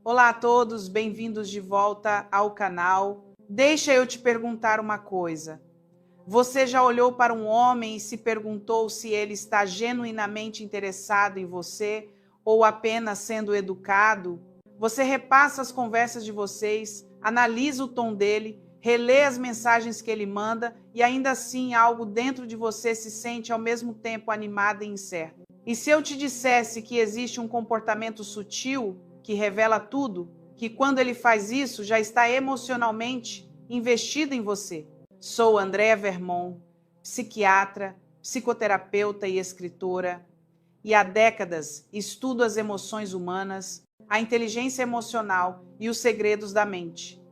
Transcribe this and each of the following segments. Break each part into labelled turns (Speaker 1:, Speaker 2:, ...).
Speaker 1: Olá a todos, bem-vindos de volta ao canal. Deixa eu te perguntar uma coisa. Você já olhou para um homem e se perguntou se ele está genuinamente interessado em você ou apenas sendo educado? Você repassa as conversas de vocês, analisa o tom dele, relê as mensagens que ele manda e ainda assim algo dentro de você se sente ao mesmo tempo animado e incerto. E se eu te dissesse que existe um comportamento sutil que revela tudo, que quando ele faz isso já está emocionalmente investido em você? Sou Andréa Vermont, psiquiatra, psicoterapeuta e escritora, e há décadas estudo as emoções humanas, a inteligência emocional e os segredos da mente.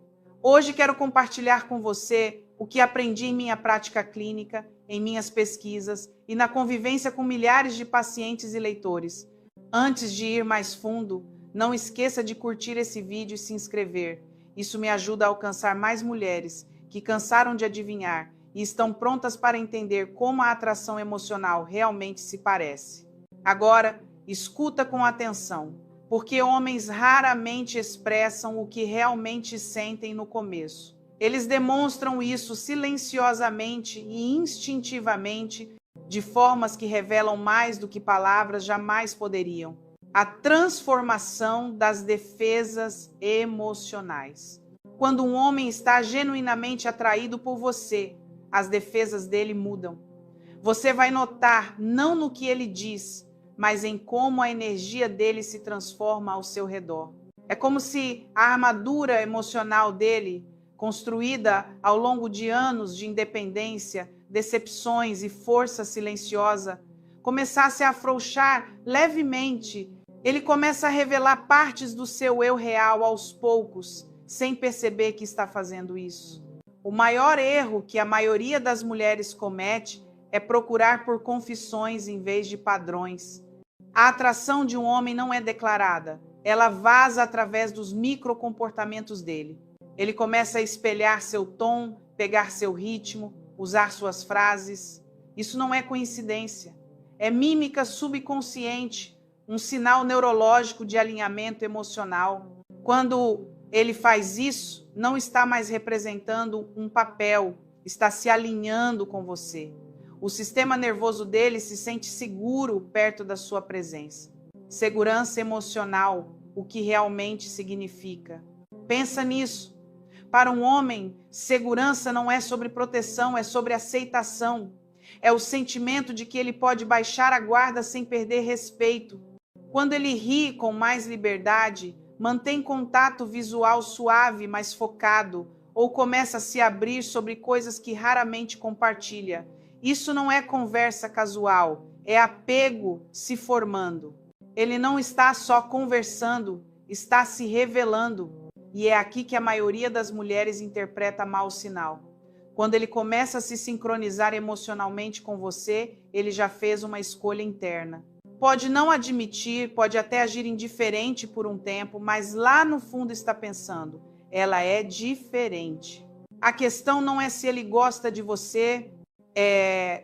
Speaker 1: Hoje quero compartilhar com você o que aprendi em minha prática clínica, em minhas pesquisas e na convivência com milhares de pacientes e leitores. Antes de ir mais fundo, não esqueça de curtir esse vídeo e se inscrever. Isso me ajuda a alcançar mais mulheres que cansaram de adivinhar e estão prontas para entender como a atração emocional realmente se parece. Agora, escuta com atenção, porque homens raramente expressam o que realmente sentem no começo. Eles demonstram isso silenciosamente e instintivamente, de formas que revelam mais do que palavras jamais poderiam. A transformação das defesas emocionais. Quando um homem está genuinamente atraído por você, as defesas dele mudam. Você vai notar não no que ele diz, mas em como a energia dele se transforma ao seu redor. É como se a armadura emocional dele, construída ao longo de anos de independência, decepções e força silenciosa, começasse a afrouxar levemente. Ele começa a revelar partes do seu eu real aos poucos, sem perceber que está fazendo isso. O maior erro que a maioria das mulheres comete é procurar por confissões em vez de padrões. A atração de um homem não é declarada, ela vaza através dos microcomportamentos dele. Ele começa a espelhar seu tom, pegar seu ritmo, usar suas frases. Isso não é coincidência, é mímica subconsciente, um sinal neurológico de alinhamento emocional. Quando ele faz isso, não está mais representando um papel, está se alinhando com você. O sistema nervoso dele se sente seguro perto da sua presença. Segurança emocional, o que realmente significa. Pensa nisso. Para um homem, segurança não é sobre proteção, é sobre aceitação. É o sentimento de que ele pode baixar a guarda sem perder respeito. Quando ele ri com mais liberdade, mantém contato visual suave, mas focado, ou começa a se abrir sobre coisas que raramente compartilha. Isso não é conversa casual, é apego se formando. Ele não está só conversando, está se revelando. E é aqui que a maioria das mulheres interpreta mal o sinal. Quando ele começa a se sincronizar emocionalmente com você, ele já fez uma escolha interna. Pode não admitir, pode até agir indiferente por um tempo, mas lá no fundo está pensando, ela é diferente. A questão não é se ele gosta de você,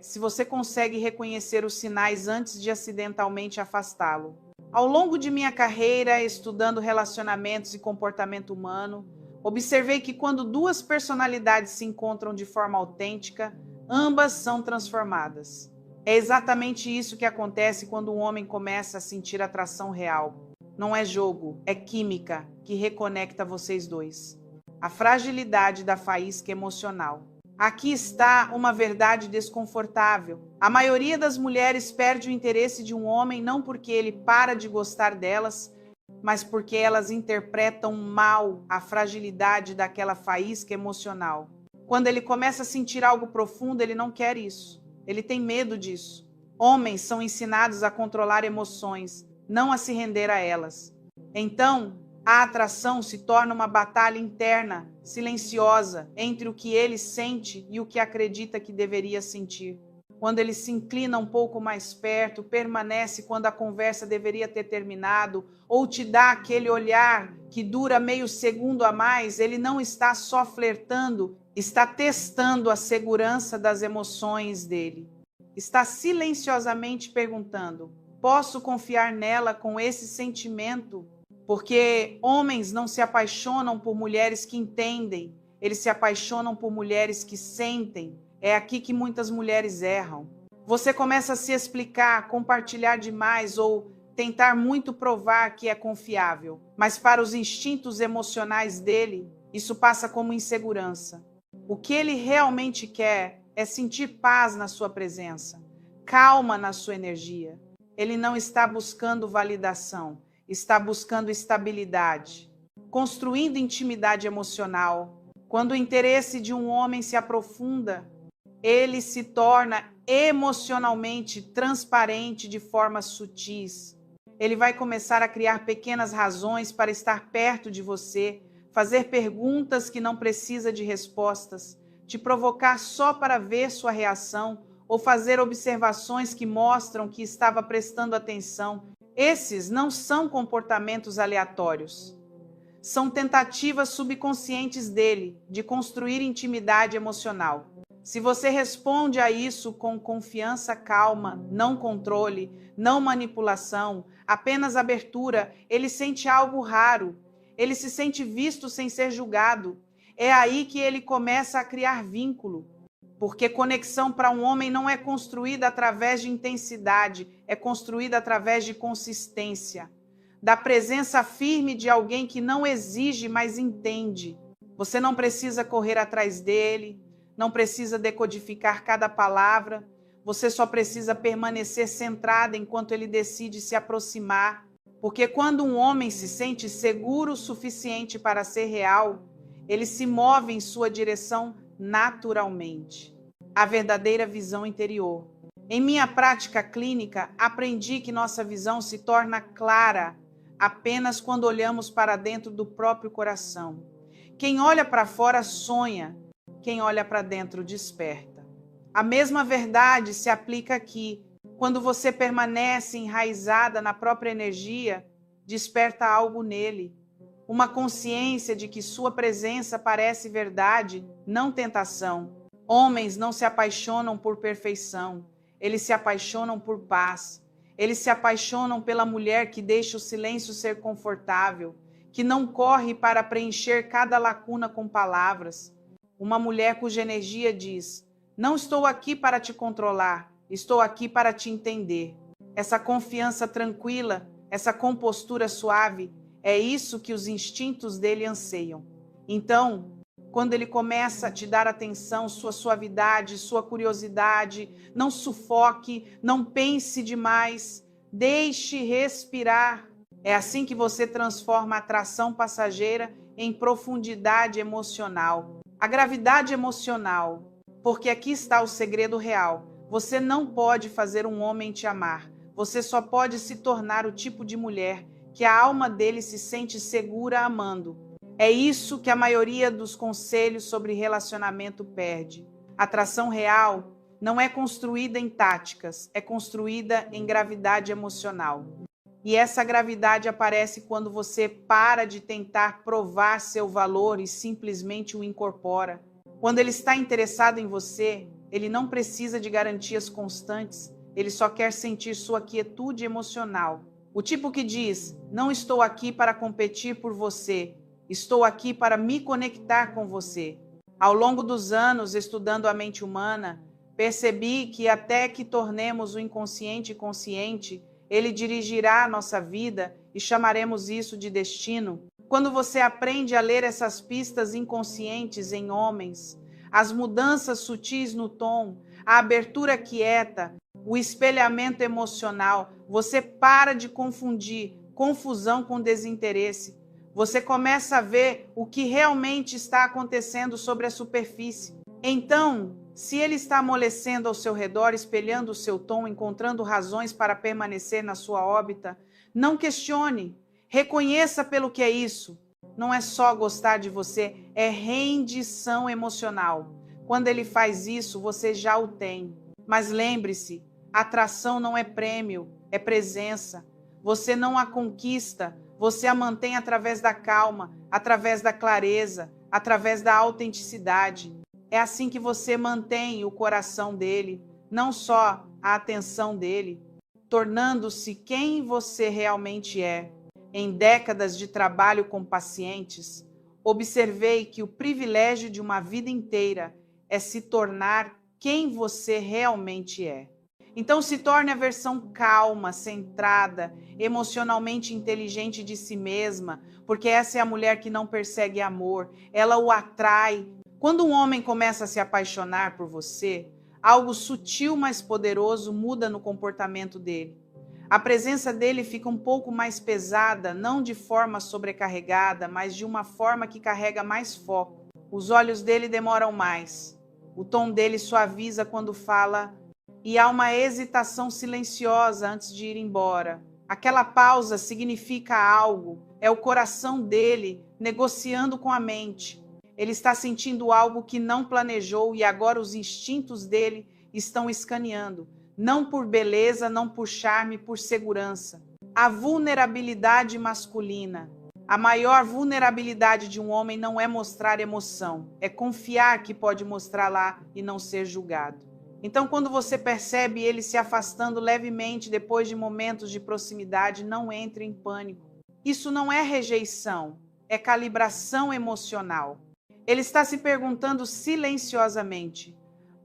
Speaker 1: se você consegue reconhecer os sinais antes de acidentalmente afastá-lo. Ao longo de minha carreira, estudando relacionamentos e comportamento humano, observei que quando duas personalidades se encontram de forma autêntica, ambas são transformadas. É exatamente isso que acontece quando um homem começa a sentir atração real. Não é jogo, é química que reconecta vocês dois. A fragilidade da faísca emocional. Aqui está uma verdade desconfortável. A maioria das mulheres perde o interesse de um homem não porque ele para de gostar delas, mas porque elas interpretam mal a fragilidade daquela faísca emocional. Quando ele começa a sentir algo profundo, ele não quer isso. Ele tem medo disso. Homens são ensinados a controlar emoções, não a se render a elas. Então, a atração se torna uma batalha interna, silenciosa, entre o que ele sente e o que acredita que deveria sentir. Quando ele se inclina um pouco mais perto, permanece quando a conversa deveria ter terminado, ou te dá aquele olhar que dura meio segundo a mais, ele não está só flertando, está testando a segurança das emoções dele. Está silenciosamente perguntando: posso confiar nela com esse sentimento? Porque homens não se apaixonam por mulheres que entendem, eles se apaixonam por mulheres que sentem. É aqui que muitas mulheres erram. Você começa a se explicar, compartilhar demais ou tentar muito provar que é confiável. Mas para os instintos emocionais dele, isso passa como insegurança. O que ele realmente quer é sentir paz na sua presença, calma na sua energia. Ele não está buscando validação, está buscando estabilidade, construindo intimidade emocional. Quando o interesse de um homem se aprofunda, ele se torna emocionalmente transparente de formas sutis. Ele vai começar a criar pequenas razões para estar perto de você, fazer perguntas que não precisa de respostas, te provocar só para ver sua reação ou fazer observações que mostram que estava prestando atenção. Esses não são comportamentos aleatórios. São tentativas subconscientes dele de construir intimidade emocional. Se você responde a isso com confiança, calma, não controle, não manipulação, apenas abertura, ele sente algo raro. Ele se sente visto sem ser julgado. É aí que ele começa a criar vínculo. Porque conexão para um homem não é construída através de intensidade, é construída através de consistência. Da presença firme de alguém que não exige, mas entende. Você não precisa correr atrás dele, não precisa decodificar cada palavra, você só precisa permanecer centrada enquanto ele decide se aproximar. Porque quando um homem se sente seguro o suficiente para ser real, ele se move em sua direção naturalmente. A verdadeira visão interior. Em minha prática clínica, aprendi que nossa visão se torna clara apenas quando olhamos para dentro do próprio coração. Quem olha para fora sonha, quem olha para dentro desperta. A mesma verdade se aplica aqui. Quando você permanece enraizada na própria energia, desperta algo nele. Uma consciência de que sua presença parece verdade, não tentação. Homens não se apaixonam por perfeição, eles se apaixonam por paz. Eles se apaixonam pela mulher que deixa o silêncio ser confortável, que não corre para preencher cada lacuna com palavras. Uma mulher cuja energia diz: não estou aqui para te controlar, estou aqui para te entender. Essa confiança tranquila, essa compostura suave, é isso que os instintos dele anseiam. Então, quando ele começa a te dar atenção, sua suavidade, sua curiosidade, não sufoque, não pense demais, deixe respirar. É assim que você transforma a atração passageira em profundidade emocional. A gravidade emocional, porque aqui está o segredo real. Você não pode fazer um homem te amar. Você só pode se tornar o tipo de mulher que a alma dele se sente segura amando. É isso que a maioria dos conselhos sobre relacionamento perde. Atração real não é construída em táticas, é construída em gravidade emocional. E essa gravidade aparece quando você para de tentar provar seu valor e simplesmente o incorpora. Quando ele está interessado em você, ele não precisa de garantias constantes, ele só quer sentir sua quietude emocional. O tipo que diz: não estou aqui para competir por você, estou aqui para me conectar com você. Ao longo dos anos, estudando a mente humana, percebi que até que tornemos o inconsciente consciente, ele dirigirá a nossa vida e chamaremos isso de destino. Quando você aprende a ler essas pistas inconscientes em homens, as mudanças sutis no tom, a abertura quieta, o espelhamento emocional, você para de confundir confusão com desinteresse. Você começa a ver o que realmente está acontecendo sobre a superfície. Então, se ele está amolecendo ao seu redor, espelhando o seu tom, encontrando razões para permanecer na sua órbita, não questione. Reconheça pelo que é isso. Não é só gostar de você, é rendição emocional. Quando ele faz isso, você já o tem. Mas lembre-se, atração não é prêmio, é presença. Você não a conquista, você a mantém através da calma, através da clareza, através da autenticidade. É assim que você mantém o coração dele, não só a atenção dele, tornando-se quem você realmente é. Em décadas de trabalho com pacientes, observei que o privilégio de uma vida inteira é se tornar quem você realmente é. Então se torne a versão calma, centrada, emocionalmente inteligente de si mesma, porque essa é a mulher que não persegue amor, ela o atrai. Quando um homem começa a se apaixonar por você, algo sutil, mas poderoso muda no comportamento dele. A presença dele fica um pouco mais pesada, não de forma sobrecarregada, mas de uma forma que carrega mais foco. Os olhos dele demoram mais. O tom dele suaviza quando fala e há uma hesitação silenciosa antes de ir embora. Aquela pausa significa algo. É o coração dele negociando com a mente. Ele está sentindo algo que não planejou e agora os instintos dele estão escaneando. Não por beleza, não por charme, por segurança. A vulnerabilidade masculina. A maior vulnerabilidade de um homem não é mostrar emoção, é confiar que pode mostrar lá e não ser julgado. Então, quando você percebe ele se afastando levemente depois de momentos de proximidade, não entre em pânico. Isso não é rejeição, é calibração emocional. Ele está se perguntando silenciosamente: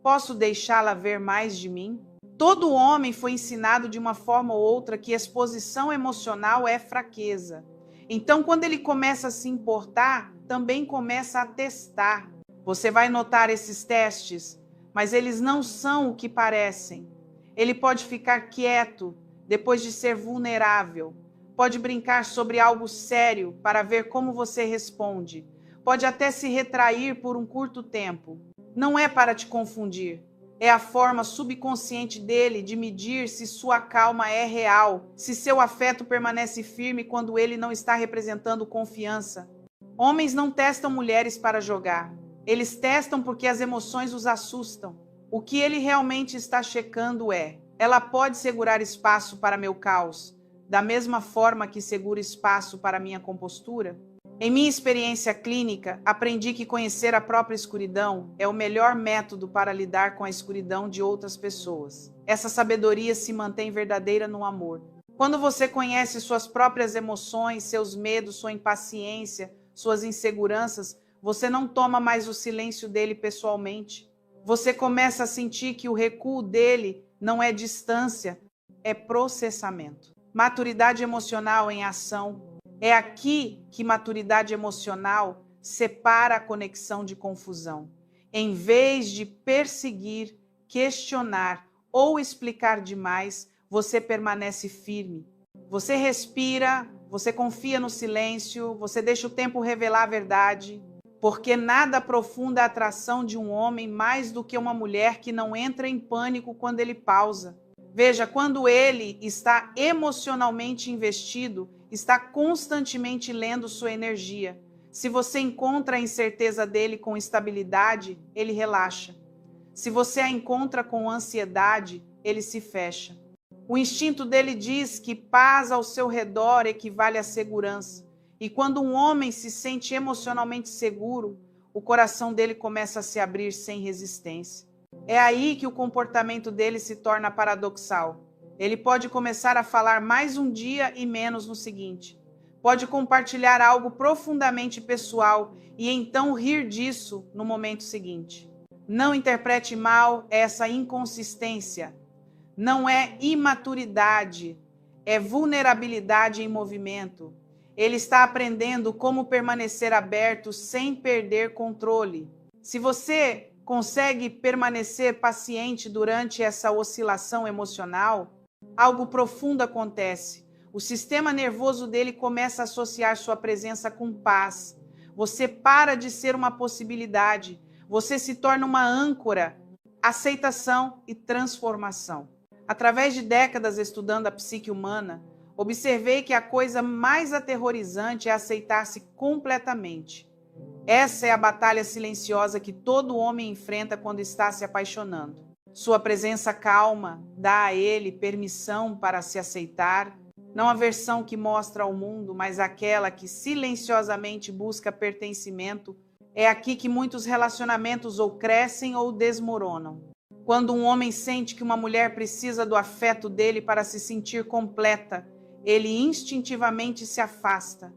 Speaker 1: posso deixá-la ver mais de mim? Todo homem foi ensinado de uma forma ou outra que exposição emocional é fraqueza. Então, quando ele começa a se importar, também começa a testar. Você vai notar esses testes, mas eles não são o que parecem. Ele pode ficar quieto depois de ser vulnerável. Pode brincar sobre algo sério para ver como você responde. Pode até se retrair por um curto tempo. Não é para te confundir. É a forma subconsciente dele de medir se sua calma é real, se seu afeto permanece firme quando ele não está representando confiança. Homens não testam mulheres para jogar. Eles testam porque as emoções os assustam. O que ele realmente está checando é: ela pode segurar espaço para meu caos, da mesma forma que segura espaço para minha compostura? Em minha experiência clínica, aprendi que conhecer a própria escuridão é o melhor método para lidar com a escuridão de outras pessoas. Essa sabedoria se mantém verdadeira no amor. Quando você conhece suas próprias emoções, seus medos, sua impaciência, suas inseguranças, você não toma mais o silêncio dele pessoalmente. Você começa a sentir que o recuo dele não é distância, é processamento. Maturidade emocional em ação. É aqui que maturidade emocional separa a conexão de confusão. Em vez de perseguir, questionar ou explicar demais, você permanece firme. Você respira, você confia no silêncio, você deixa o tempo revelar a verdade, porque nada aprofunda a atração de um homem mais do que uma mulher que não entra em pânico quando ele pausa. Veja, quando ele está emocionalmente investido, está constantemente lendo sua energia. Se você encontra a incerteza dele com estabilidade, ele relaxa. Se você a encontra com ansiedade, ele se fecha. O instinto dele diz que paz ao seu redor equivale à segurança. E quando um homem se sente emocionalmente seguro, o coração dele começa a se abrir sem resistência. É aí que o comportamento dele se torna paradoxal. Ele pode começar a falar mais um dia e menos no seguinte. Pode compartilhar algo profundamente pessoal e então rir disso no momento seguinte. Não interprete mal essa inconsistência. Não é imaturidade, é vulnerabilidade em movimento. Ele está aprendendo como permanecer aberto sem perder controle. Se você consegue permanecer paciente durante essa oscilação emocional, algo profundo acontece. O sistema nervoso dele começa a associar sua presença com paz. Você para de ser uma possibilidade. Você se torna uma âncora, aceitação e transformação. Através de décadas estudando a psique humana, observei que a coisa mais aterrorizante é aceitar-se completamente. Essa é a batalha silenciosa que todo homem enfrenta quando está se apaixonando. Sua presença calma dá a ele permissão para se aceitar, não a versão que mostra ao mundo, mas aquela que silenciosamente busca pertencimento. É aqui que muitos relacionamentos ou crescem ou desmoronam. Quando um homem sente que uma mulher precisa do afeto dele para se sentir completa, ele instintivamente se afasta,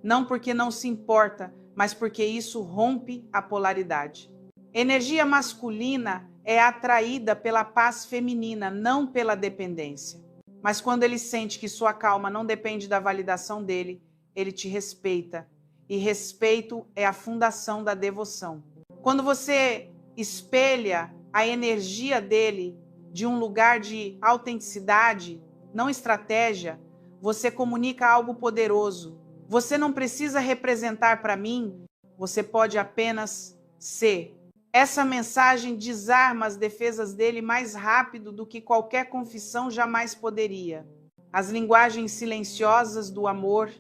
Speaker 1: não porque não se importa, mas porque isso rompe a polaridade. Energia masculina é atraída pela paz feminina, não pela dependência. Mas quando ele sente que sua calma não depende da validação dele, ele te respeita. E respeito é a fundação da devoção. Quando você espelha a energia dele de um lugar de autenticidade, não estratégia, você comunica algo poderoso. Você não precisa representar para mim, você pode apenas ser. Essa mensagem desarma as defesas dele mais rápido do que qualquer confissão jamais poderia. As linguagens silenciosas do amor,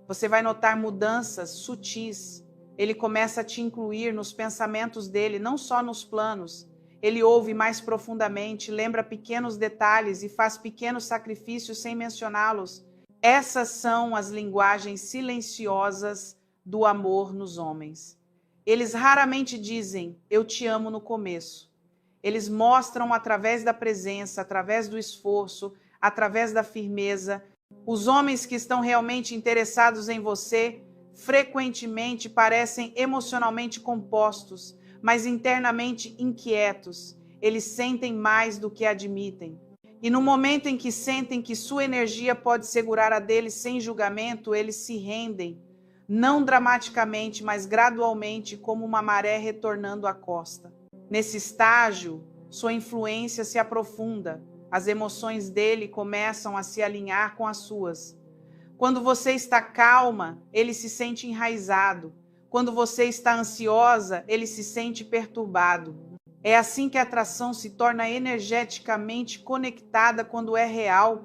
Speaker 1: você vai notar mudanças sutis. Ele começa a te incluir nos pensamentos dele, não só nos planos. Ele ouve mais profundamente, lembra pequenos detalhes e faz pequenos sacrifícios sem mencioná-los. Essas são as linguagens silenciosas do amor nos homens. Eles raramente dizem, eu te amo no começo. Eles mostram através da presença, através do esforço, através da firmeza. Os homens que estão realmente interessados em você, frequentemente parecem emocionalmente compostos, mas internamente inquietos. Eles sentem mais do que admitem. E no momento em que sentem que sua energia pode segurar a deles sem julgamento, eles se rendem. Não dramaticamente, mas gradualmente, como uma maré retornando à costa. Nesse estágio, sua influência se aprofunda, as emoções dele começam a se alinhar com as suas. Quando você está calma, ele se sente enraizado. Quando você está ansiosa, ele se sente perturbado. É assim que a atração se torna energeticamente conectada quando é real,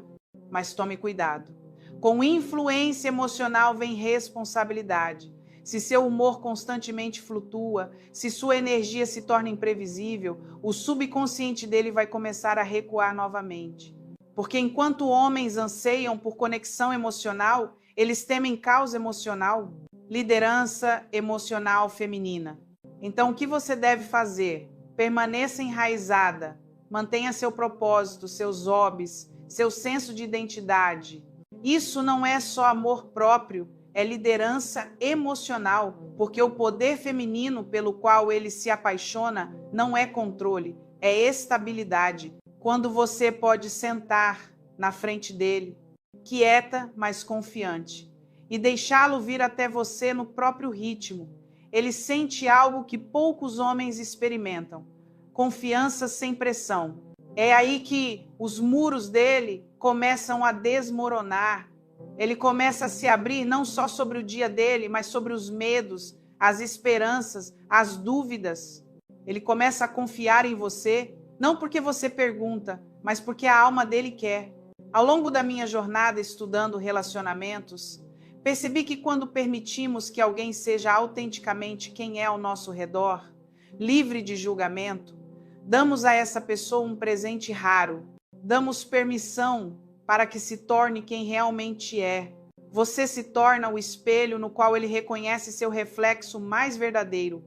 Speaker 1: mas tome cuidado. Com influência emocional vem responsabilidade. Se seu humor constantemente flutua, se sua energia se torna imprevisível, o subconsciente dele vai começar a recuar novamente. Porque enquanto homens anseiam por conexão emocional, eles temem caos emocional, liderança emocional feminina. Então, o que você deve fazer? Permaneça enraizada, mantenha seu propósito, seus hobbies, seu senso de identidade. Isso não é só amor próprio, é liderança emocional, porque o poder feminino pelo qual ele se apaixona não é controle, é estabilidade. Quando você pode sentar na frente dele, quieta, mas confiante, e deixá-lo vir até você no próprio ritmo. Ele sente algo que poucos homens experimentam: confiança sem pressão. É aí que os muros dele começam a desmoronar. Ele começa a se abrir não só sobre o dia dele, mas sobre os medos, as esperanças, as dúvidas. Ele começa a confiar em você, não porque você pergunta, mas porque a alma dele quer. Ao longo da minha jornada estudando relacionamentos, percebi que quando permitimos que alguém seja autenticamente quem é ao nosso redor, livre de julgamento, damos a essa pessoa um presente raro. Damos permissão para que se torne quem realmente é. Você se torna o espelho no qual ele reconhece seu reflexo mais verdadeiro.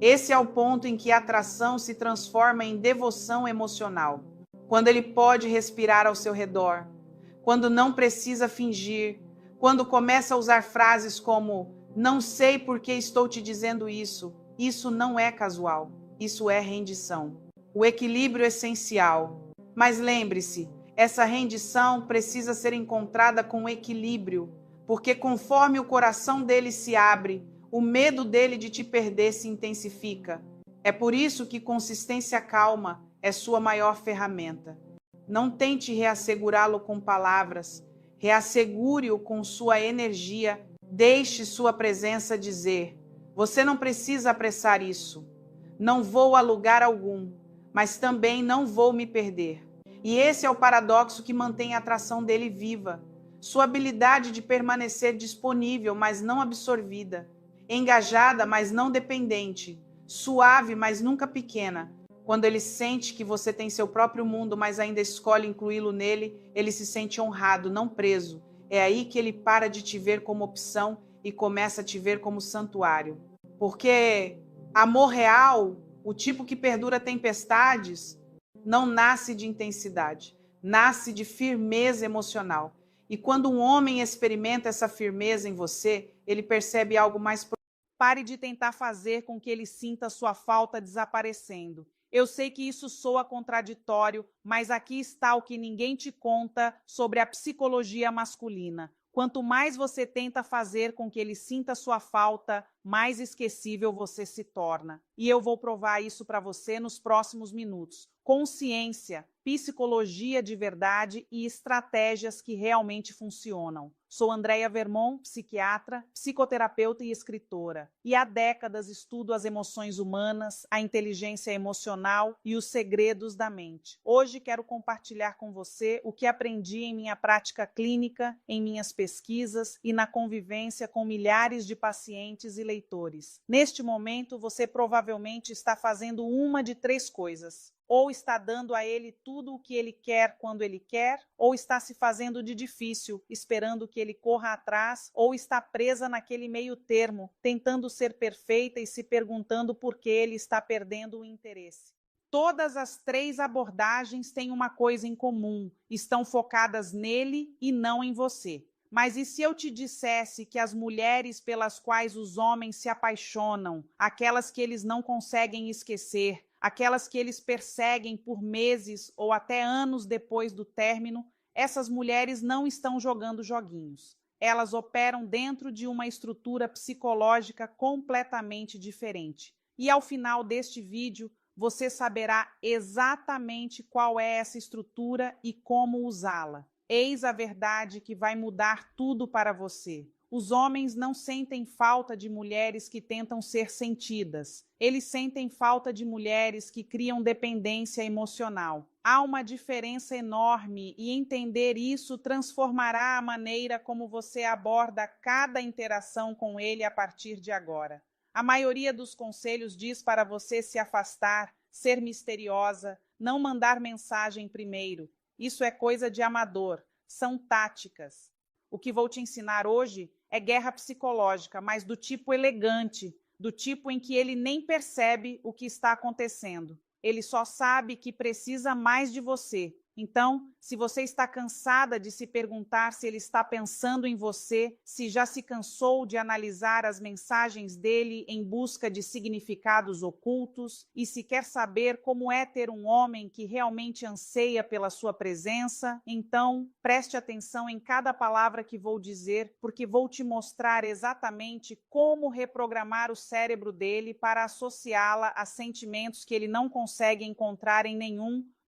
Speaker 1: Esse é o ponto em que a atração se transforma em devoção emocional. Quando ele pode respirar ao seu redor, quando não precisa fingir, quando começa a usar frases como não sei por que estou te dizendo isso, isso não é casual, isso é rendição. O equilíbrio é essencial. Mas lembre-se, essa rendição precisa ser encontrada com equilíbrio, porque conforme o coração dele se abre, o medo dele de te perder se intensifica. É por isso que consistência calma é sua maior ferramenta. Não tente reassegurá-lo com palavras, reassegure-o com sua energia. Deixe sua presença dizer: você não precisa apressar isso. Não vou a lugar algum, mas também não vou me perder. E esse é o paradoxo que mantém a atração dele viva. Sua habilidade de permanecer disponível, mas não absorvida. Engajada, mas não dependente. Suave, mas nunca pequena. Quando ele sente que você tem seu próprio mundo, mas ainda escolhe incluí-lo nele, ele se sente honrado, não preso. É aí que ele para de te ver como opção e começa a te ver como santuário. Porque amor real, o tipo que perdura tempestades, não nasce de intensidade, nasce de firmeza emocional. E quando um homem experimenta essa firmeza em você, ele percebe algo mais profundo. Pare de tentar fazer com que ele sinta sua falta desaparecendo. Eu sei que isso soa contraditório, mas aqui está o que ninguém te conta sobre a psicologia masculina. Quanto mais você tenta fazer com que ele sinta sua falta, mais esquecível você se torna. E eu vou provar isso para você nos próximos minutos. Consciência, psicologia de verdade e estratégias que realmente funcionam. Sou Andréia Vermont, psiquiatra, psicoterapeuta e escritora. E há décadas estudo as emoções humanas, a inteligência emocional e os segredos da mente. Hoje quero compartilhar com você o que aprendi em minha prática clínica, em minhas pesquisas e na convivência com milhares de pacientes e leitores. Neste momento, você provavelmente está fazendo uma de três coisas. Ou está dando a ele tudo o que ele quer quando ele quer, ou está se fazendo de difícil, esperando que ele corra atrás, ou está presa naquele meio termo, tentando ser perfeita e se perguntando por que ele está perdendo o interesse. Todas as três abordagens têm uma coisa em comum: estão focadas nele e não em você. Mas e se eu te dissesse que as mulheres pelas quais os homens se apaixonam, aquelas que eles não conseguem esquecer, aquelas que eles perseguem por meses ou até anos depois do término, essas mulheres não estão jogando joguinhos. Elas operam dentro de uma estrutura psicológica completamente diferente. E ao final deste vídeo, você saberá exatamente qual é essa estrutura e como usá-la. Eis a verdade que vai mudar tudo para você. Os homens não sentem falta de mulheres que tentam ser sentidas. Eles sentem falta de mulheres que criam dependência emocional. Há uma diferença enorme e entender isso transformará a maneira como você aborda cada interação com ele a partir de agora. A maioria dos conselhos diz para você se afastar, ser misteriosa, não mandar mensagem primeiro. Isso é coisa de amador, são táticas. O que vou te ensinar hoje é guerra psicológica, mas do tipo elegante, do tipo em que ele nem percebe o que está acontecendo. Ele só sabe que precisa mais de você. Então, se você está cansada de se perguntar se ele está pensando em você, se já se cansou de analisar as mensagens dele em busca de significados ocultos, e se quer saber como é ter um homem que realmente anseia pela sua presença, então preste atenção em cada palavra que vou dizer, porque vou te mostrar exatamente como reprogramar o cérebro dele para associá-la a sentimentos que ele não consegue encontrar em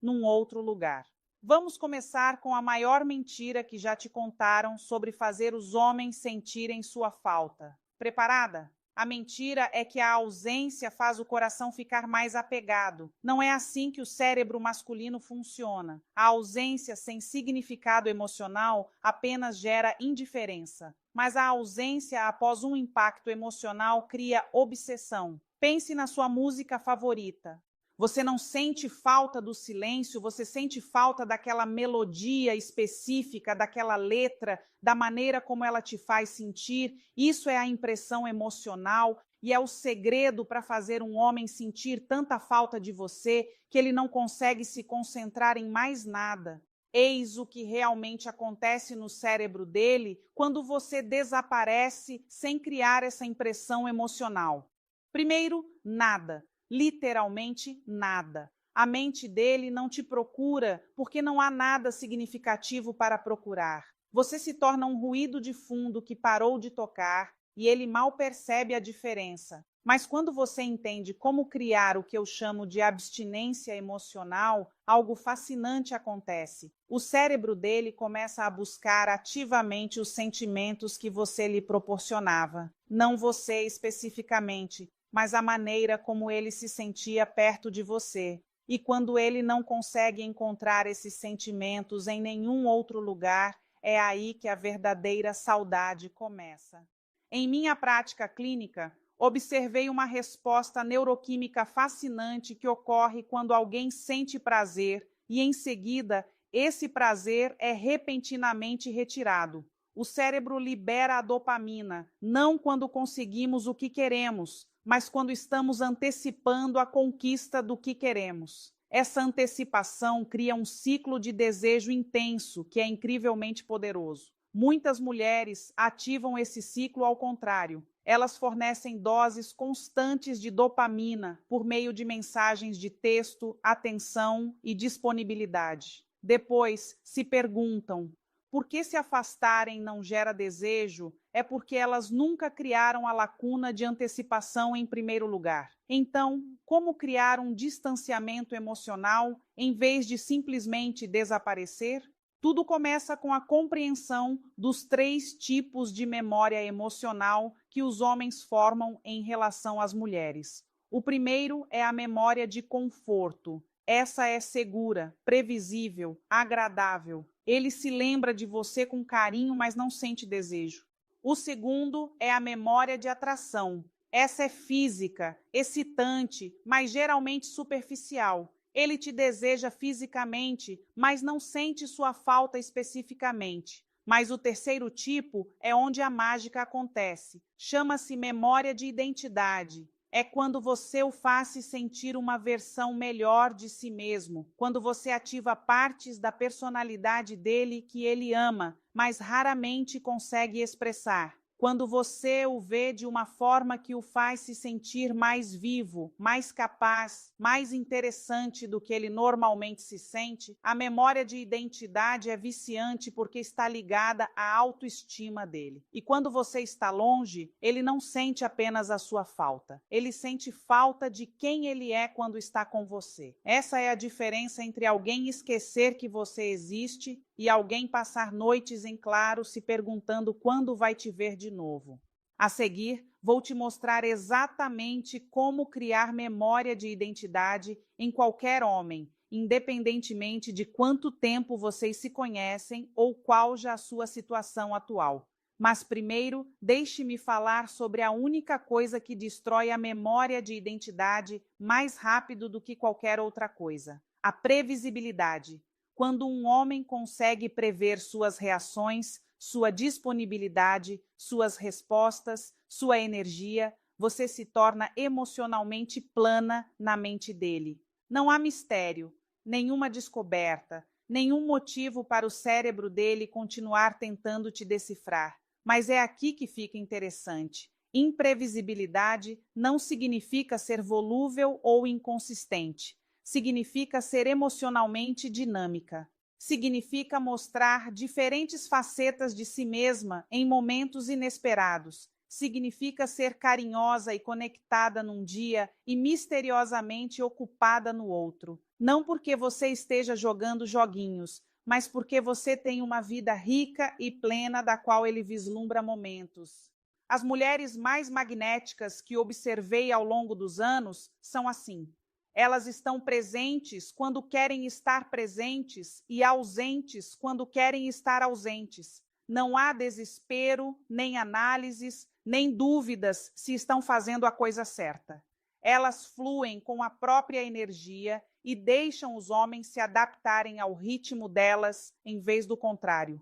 Speaker 1: num outro lugar. Vamos começar com a maior mentira que já te contaram sobre fazer os homens sentirem sua falta. Preparada? A mentira é que a ausência faz o coração ficar mais apegado. Não é assim que o cérebro masculino funciona. A ausência sem significado emocional apenas gera indiferença. Mas a ausência após um impacto emocional cria obsessão. Pense na sua música favorita. Você não sente falta do silêncio, você sente falta daquela melodia específica, daquela letra, da maneira como ela te faz sentir. Isso é a impressão emocional e é o segredo para fazer um homem sentir tanta falta de você que ele não consegue se concentrar em mais nada. Eis o que realmente acontece no cérebro dele quando você desaparece sem criar essa impressão emocional. Primeiro, nada. Literalmente nada. A mente dele não te procura porque não há nada significativo para procurar. Você se torna um ruído de fundo que parou de tocar e ele mal percebe a diferença. Mas quando você entende como criar o que eu chamo de abstinência emocional, algo fascinante acontece. O cérebro dele começa a buscar ativamente os sentimentos que você lhe proporcionava. Não você especificamente, mas a maneira como ele se sentia perto de você. E quando ele não consegue encontrar esses sentimentos em nenhum outro lugar, é aí que a verdadeira saudade começa. Em minha prática clínica, observei uma resposta neuroquímica fascinante que ocorre quando alguém sente prazer e, em seguida, esse prazer é repentinamente retirado. O cérebro libera a dopamina, não quando conseguimos o que queremos, mas quando estamos antecipando a conquista do que queremos. Essa antecipação cria um ciclo de desejo intenso que é incrivelmente poderoso. Muitas mulheres ativam esse ciclo ao contrário. Elas fornecem doses constantes de dopamina por meio de mensagens de texto, atenção e disponibilidade. Depois se perguntam: por que se afastarem não gera desejo? É porque elas nunca criaram a lacuna de antecipação em primeiro lugar. Então, como criar um distanciamento emocional em vez de simplesmente desaparecer? Tudo começa com a compreensão dos 3 tipos de memória emocional que os homens formam em relação às mulheres. O primeiro é a memória de conforto. Essa é segura, previsível, agradável. Ele se lembra de você com carinho, mas não sente desejo. O segundo é a memória de atração. Essa é física, excitante, mas geralmente superficial. Ele te deseja fisicamente, mas não sente sua falta especificamente. Mas o terceiro tipo é onde a mágica acontece. Chama-se memória de identidade. É quando você o faz se sentir uma versão melhor de si mesmo, quando você ativa partes da personalidade dele que ele ama, mas raramente consegue expressar. Quando você o vê de uma forma que o faz se sentir mais vivo, mais capaz, mais interessante do que ele normalmente se sente, a memória de identidade é viciante porque está ligada à autoestima dele. E quando você está longe, ele não sente apenas a sua falta, ele sente falta de quem ele é quando está com você. Essa é a diferença entre alguém esquecer que você existe e alguém passar noites em claro se perguntando quando vai te ver de novo. A seguir, vou te mostrar exatamente como criar memória de identidade em qualquer homem, independentemente de quanto tempo vocês se conhecem ou qual já a sua situação atual. Mas primeiro, deixe-me falar sobre a única coisa que destrói a memória de identidade mais rápido do que qualquer outra coisa: a previsibilidade. Quando um homem consegue prever suas reações, sua disponibilidade, suas respostas, sua energia, você se torna emocionalmente plana na mente dele. Não há mistério, nenhuma descoberta, nenhum motivo para o cérebro dele continuar tentando te decifrar. Mas é aqui que fica interessante. Imprevisibilidade não significa ser volúvel ou inconsistente. Significa ser emocionalmente dinâmica. Significa mostrar diferentes facetas de si mesma em momentos inesperados. Significa ser carinhosa e conectada num dia e misteriosamente ocupada no outro. Não porque você esteja jogando joguinhos, mas porque você tem uma vida rica e plena da qual ele vislumbra momentos. As mulheres mais magnéticas que observei ao longo dos anos são assim. Elas estão presentes quando querem estar presentes e ausentes quando querem estar ausentes. Não há desespero, nem análises, nem dúvidas se estão fazendo a coisa certa. Elas fluem com a própria energia e deixam os homens se adaptarem ao ritmo delas em vez do contrário.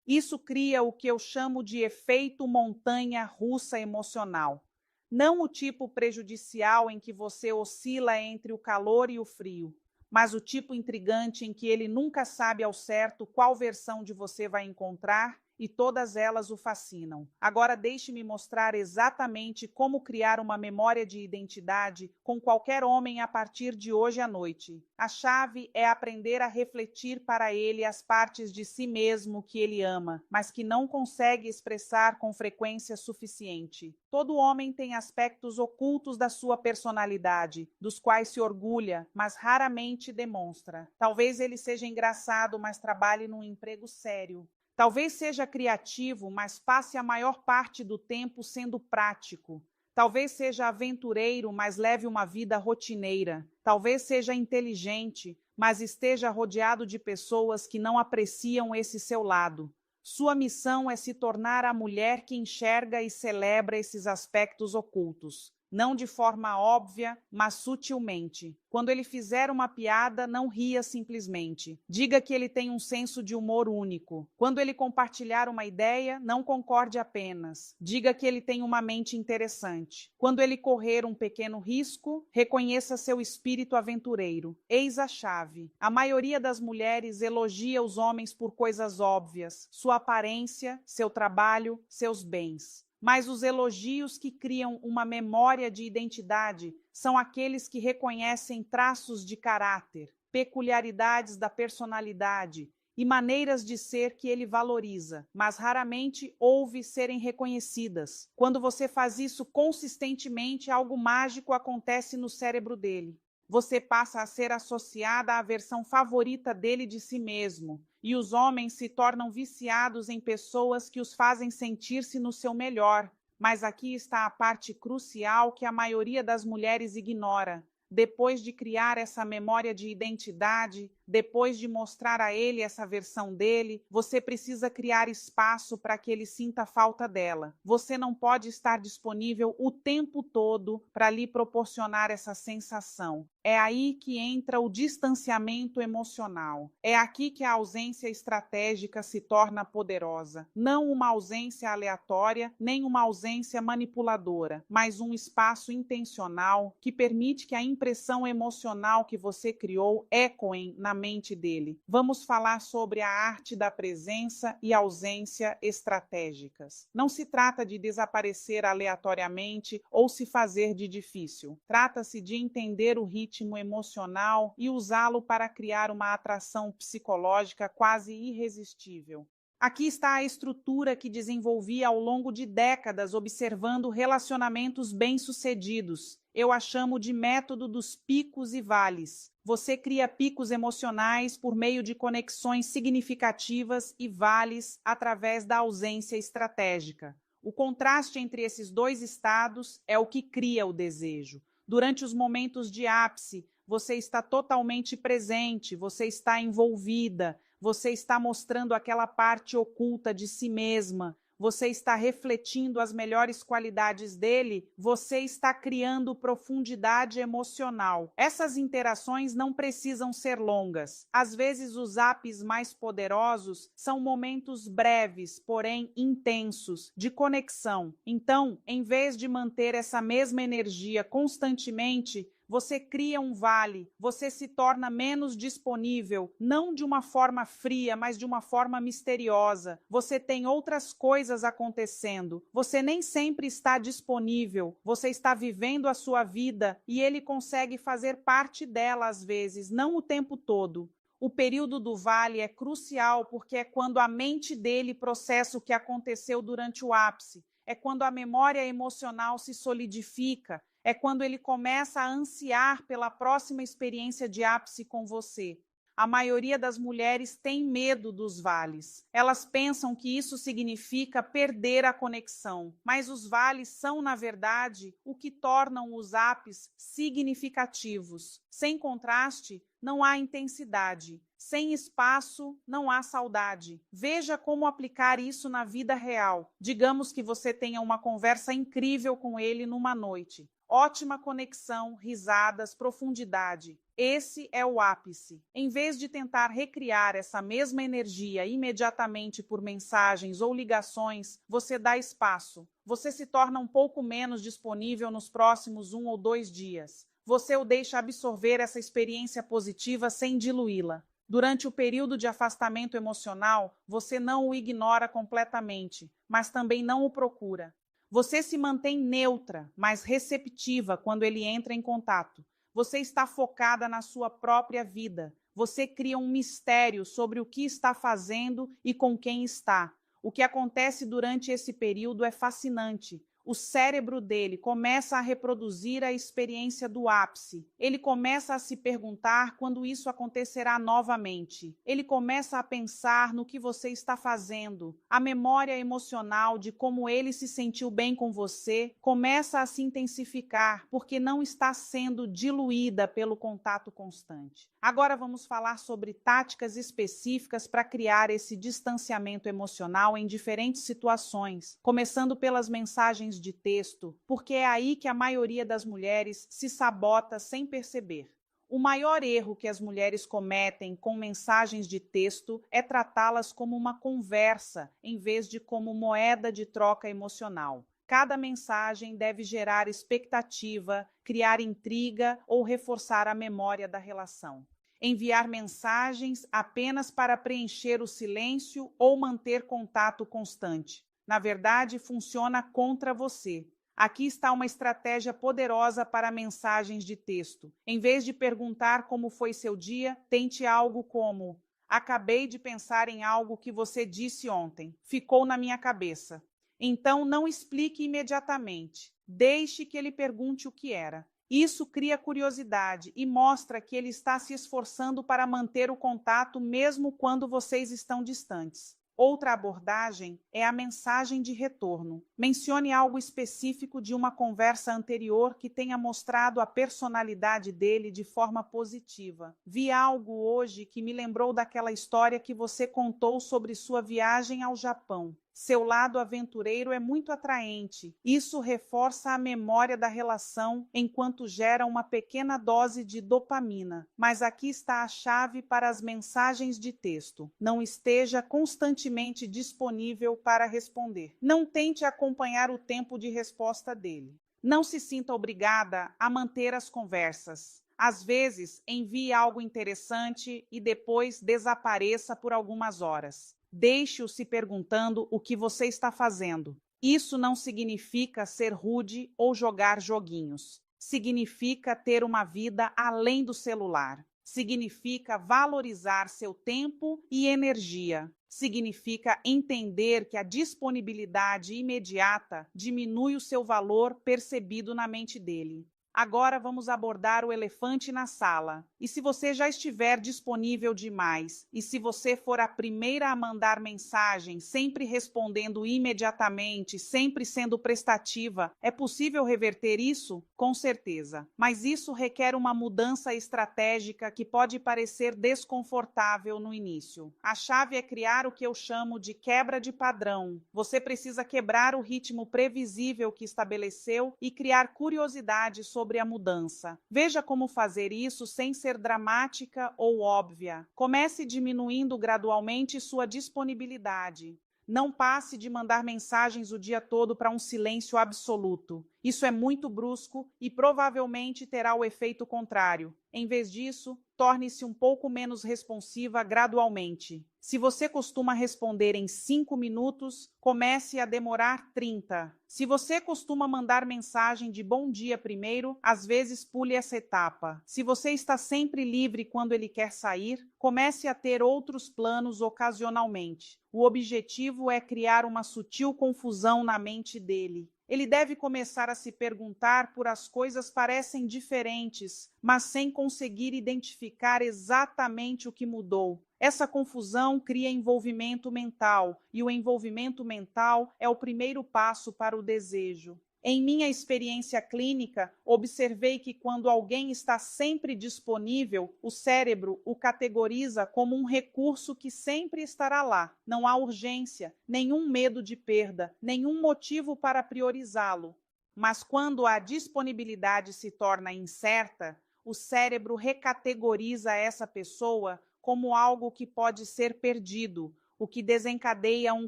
Speaker 1: Isso cria o que eu chamo de efeito montanha-russa emocional. Não o tipo prejudicial em que você oscila entre o calor e o frio, mas o tipo intrigante em que ele nunca sabe ao certo qual versão de você vai encontrar e todas elas o fascinam. Agora deixe-me mostrar exatamente como criar uma memória de identidade com qualquer homem a partir de hoje à noite. A chave é aprender a refletir para ele as partes de si mesmo que ele ama, mas que não consegue expressar com frequência suficiente. Todo homem tem aspectos ocultos da sua personalidade, dos quais se orgulha, mas raramente demonstra. Talvez ele seja engraçado, mas trabalhe num emprego sério. Talvez seja criativo, mas passe a maior parte do tempo sendo prático. Talvez seja aventureiro, mas leve uma vida rotineira. Talvez seja inteligente, mas esteja rodeado de pessoas que não apreciam esse seu lado. Sua missão é se tornar a mulher que enxerga e celebra esses aspectos ocultos. não de forma óbvia, mas sutilmente. Quando ele fizer uma piada, não ria simplesmente. Diga que ele tem um senso de humor único. Quando ele compartilhar uma ideia, não concorde apenas. Diga que ele tem uma mente interessante. Quando ele correr um pequeno risco, reconheça seu espírito aventureiro. Eis a chave. A maioria das mulheres elogia os homens por coisas óbvias, sua aparência, seu trabalho, seus bens. Mas os elogios que criam uma memória de identidade são aqueles que reconhecem traços de caráter, peculiaridades da personalidade e maneiras de ser que ele valoriza, mas raramente ouve serem reconhecidas. Quando você faz isso consistentemente, algo mágico acontece no cérebro dele. Você passa a ser associada à versão favorita dele de si mesmo, e os homens se tornam viciados em pessoas que os fazem sentir-se no seu melhor. Mas aqui está a parte crucial que a maioria das mulheres ignora. Depois de criar essa memória de identidade, depois de mostrar a ele essa versão dele, você precisa criar espaço para que ele sinta falta dela. Você não pode estar disponível o tempo todo para lhe proporcionar essa sensação. É aí que entra o distanciamento emocional. É aqui que a ausência estratégica se torna poderosa. Não uma ausência aleatória, nem uma ausência manipuladora, mas um espaço intencional que permite que a impressão emocional que você criou ecoe na mente dele. Vamos falar sobre a arte da presença e ausência estratégicas. Não se trata de desaparecer aleatoriamente ou se fazer de difícil. Trata-se de entender o ritmo emocional e usá-lo para criar uma atração psicológica quase irresistível. Aqui está a estrutura que desenvolvi ao longo de décadas observando relacionamentos bem-sucedidos. Eu a chamo de método dos picos e vales. Você cria picos emocionais por meio de conexões significativas e vales através da ausência estratégica. O contraste entre esses dois estados é o que cria o desejo. Durante os momentos de ápice, você está totalmente presente, você está envolvida, você está mostrando aquela parte oculta de si mesma, você está refletindo as melhores qualidades dele, você está criando profundidade emocional. Essas interações não precisam ser longas. Às vezes, os apps mais poderosos são momentos breves, porém intensos, de conexão. Então, em vez de manter essa mesma energia constantemente, você cria um vale, você se torna menos disponível, não de uma forma fria, mas de uma forma misteriosa. Você tem outras coisas acontecendo, você nem sempre está disponível, você está vivendo a sua vida e ele consegue fazer parte dela às vezes, não o tempo todo. O período do vale é crucial porque é quando a mente dele processa o que aconteceu durante o ápice, é quando a memória emocional se solidifica, é quando ele começa a ansiar pela próxima experiência de ápice com você. A maioria das mulheres tem medo dos vales. Elas pensam que isso significa perder a conexão, mas os vales são, na verdade, o que tornam os apps significativos. Sem contraste, não há intensidade. Sem espaço, não há saudade. Veja como aplicar isso na vida real. Digamos que você tenha uma conversa incrível com ele numa noite. Ótima conexão, risadas, profundidade. Esse é o ápice. Em vez de tentar recriar essa mesma energia imediatamente por mensagens ou ligações, você dá espaço. Você se torna um pouco menos disponível nos próximos 1 ou 2 dias. Você o deixa absorver essa experiência positiva sem diluí-la. Durante o período de afastamento emocional, você não o ignora completamente, mas também não o procura. Você se mantém neutra, mas receptiva quando ele entra em contato. Você está focada na sua própria vida. Você cria um mistério sobre o que está fazendo e com quem está. O que acontece durante esse período é fascinante. O cérebro dele começa a reproduzir a experiência do ápice. Ele começa a se perguntar quando isso acontecerá novamente. Ele começa a pensar no que você está fazendo. A memória emocional de como ele se sentiu bem com você começa a se intensificar porque não está sendo diluída pelo contato constante. Agora vamos falar sobre táticas específicas para criar esse distanciamento emocional em diferentes situações, começando pelas mensagens mensagens de texto, porque é aí que a maioria das mulheres se sabota sem perceber. O maior erro que as mulheres cometem com mensagens de texto é tratá-las como uma conversa, em vez de como moeda de troca emocional. Cada mensagem deve gerar expectativa, criar intriga ou reforçar a memória da relação. Enviar mensagens apenas para preencher o silêncio ou manter contato constante. Na verdade, funciona contra você. Aqui está uma estratégia poderosa para mensagens de texto. Em vez de perguntar como foi seu dia, tente algo como: acabei de pensar em algo que você disse ontem. Ficou na minha cabeça. Então, não explique imediatamente. Deixe que ele pergunte o que era. Isso cria curiosidade e mostra que ele está se esforçando para manter o contato mesmo quando vocês estão distantes. Outra abordagem é a mensagem de retorno. Mencione algo específico de uma conversa anterior que tenha mostrado a personalidade dele de forma positiva. Vi algo hoje que me lembrou daquela história que você contou sobre sua viagem ao Japão. Seu lado aventureiro é muito atraente. Isso reforça a memória da relação enquanto gera uma pequena dose de dopamina. Mas aqui está a chave para as mensagens de texto. Não esteja constantemente disponível para responder. Não tente acompanhar o tempo de resposta dele. Não se sinta obrigada a manter as conversas. Às vezes, envie algo interessante e depois desapareça por algumas horas. Deixe-o se perguntando o que você está fazendo. Isso não significa ser rude ou jogar joguinhos. Significa ter uma vida além do celular. Significa valorizar seu tempo e energia. Significa entender que a disponibilidade imediata diminui o seu valor percebido na mente dele. Agora vamos abordar o elefante na sala. E se você já estiver disponível demais, e se você for a primeira a mandar mensagem, sempre respondendo imediatamente, sempre sendo prestativa, é possível reverter isso? Com certeza. Mas isso requer uma mudança estratégica que pode parecer desconfortável no início. A chave é criar o que eu chamo de quebra de padrão. Você precisa quebrar o ritmo previsível que estabeleceu e criar curiosidade sobre a mudança. Veja como fazer isso sem ser dramática ou óbvia. Comece diminuindo gradualmente sua disponibilidade. Não passe de mandar mensagens o dia todo para um silêncio absoluto. Isso é muito brusco e provavelmente terá o efeito contrário. Em vez disso, torne-se um pouco menos responsiva gradualmente. Se você costuma responder em 5 minutos, comece a demorar 30. Se você costuma mandar mensagem de bom dia primeiro, às vezes pule essa etapa. Se você está sempre livre quando ele quer sair, comece a ter outros planos ocasionalmente. O objetivo é criar uma sutil confusão na mente dele. Ele deve começar a se perguntar por as coisas parecem diferentes, mas sem conseguir identificar exatamente o que mudou. Essa confusão cria envolvimento mental, e o envolvimento mental é o primeiro passo para o desejo. Em minha experiência clínica, observei que quando alguém está sempre disponível, o cérebro o categoriza como um recurso que sempre estará lá. Não há urgência, nenhum medo de perda, nenhum motivo para priorizá-lo. Mas quando a disponibilidade se torna incerta, o cérebro recategoriza essa pessoa como algo que pode ser perdido, o que desencadeia um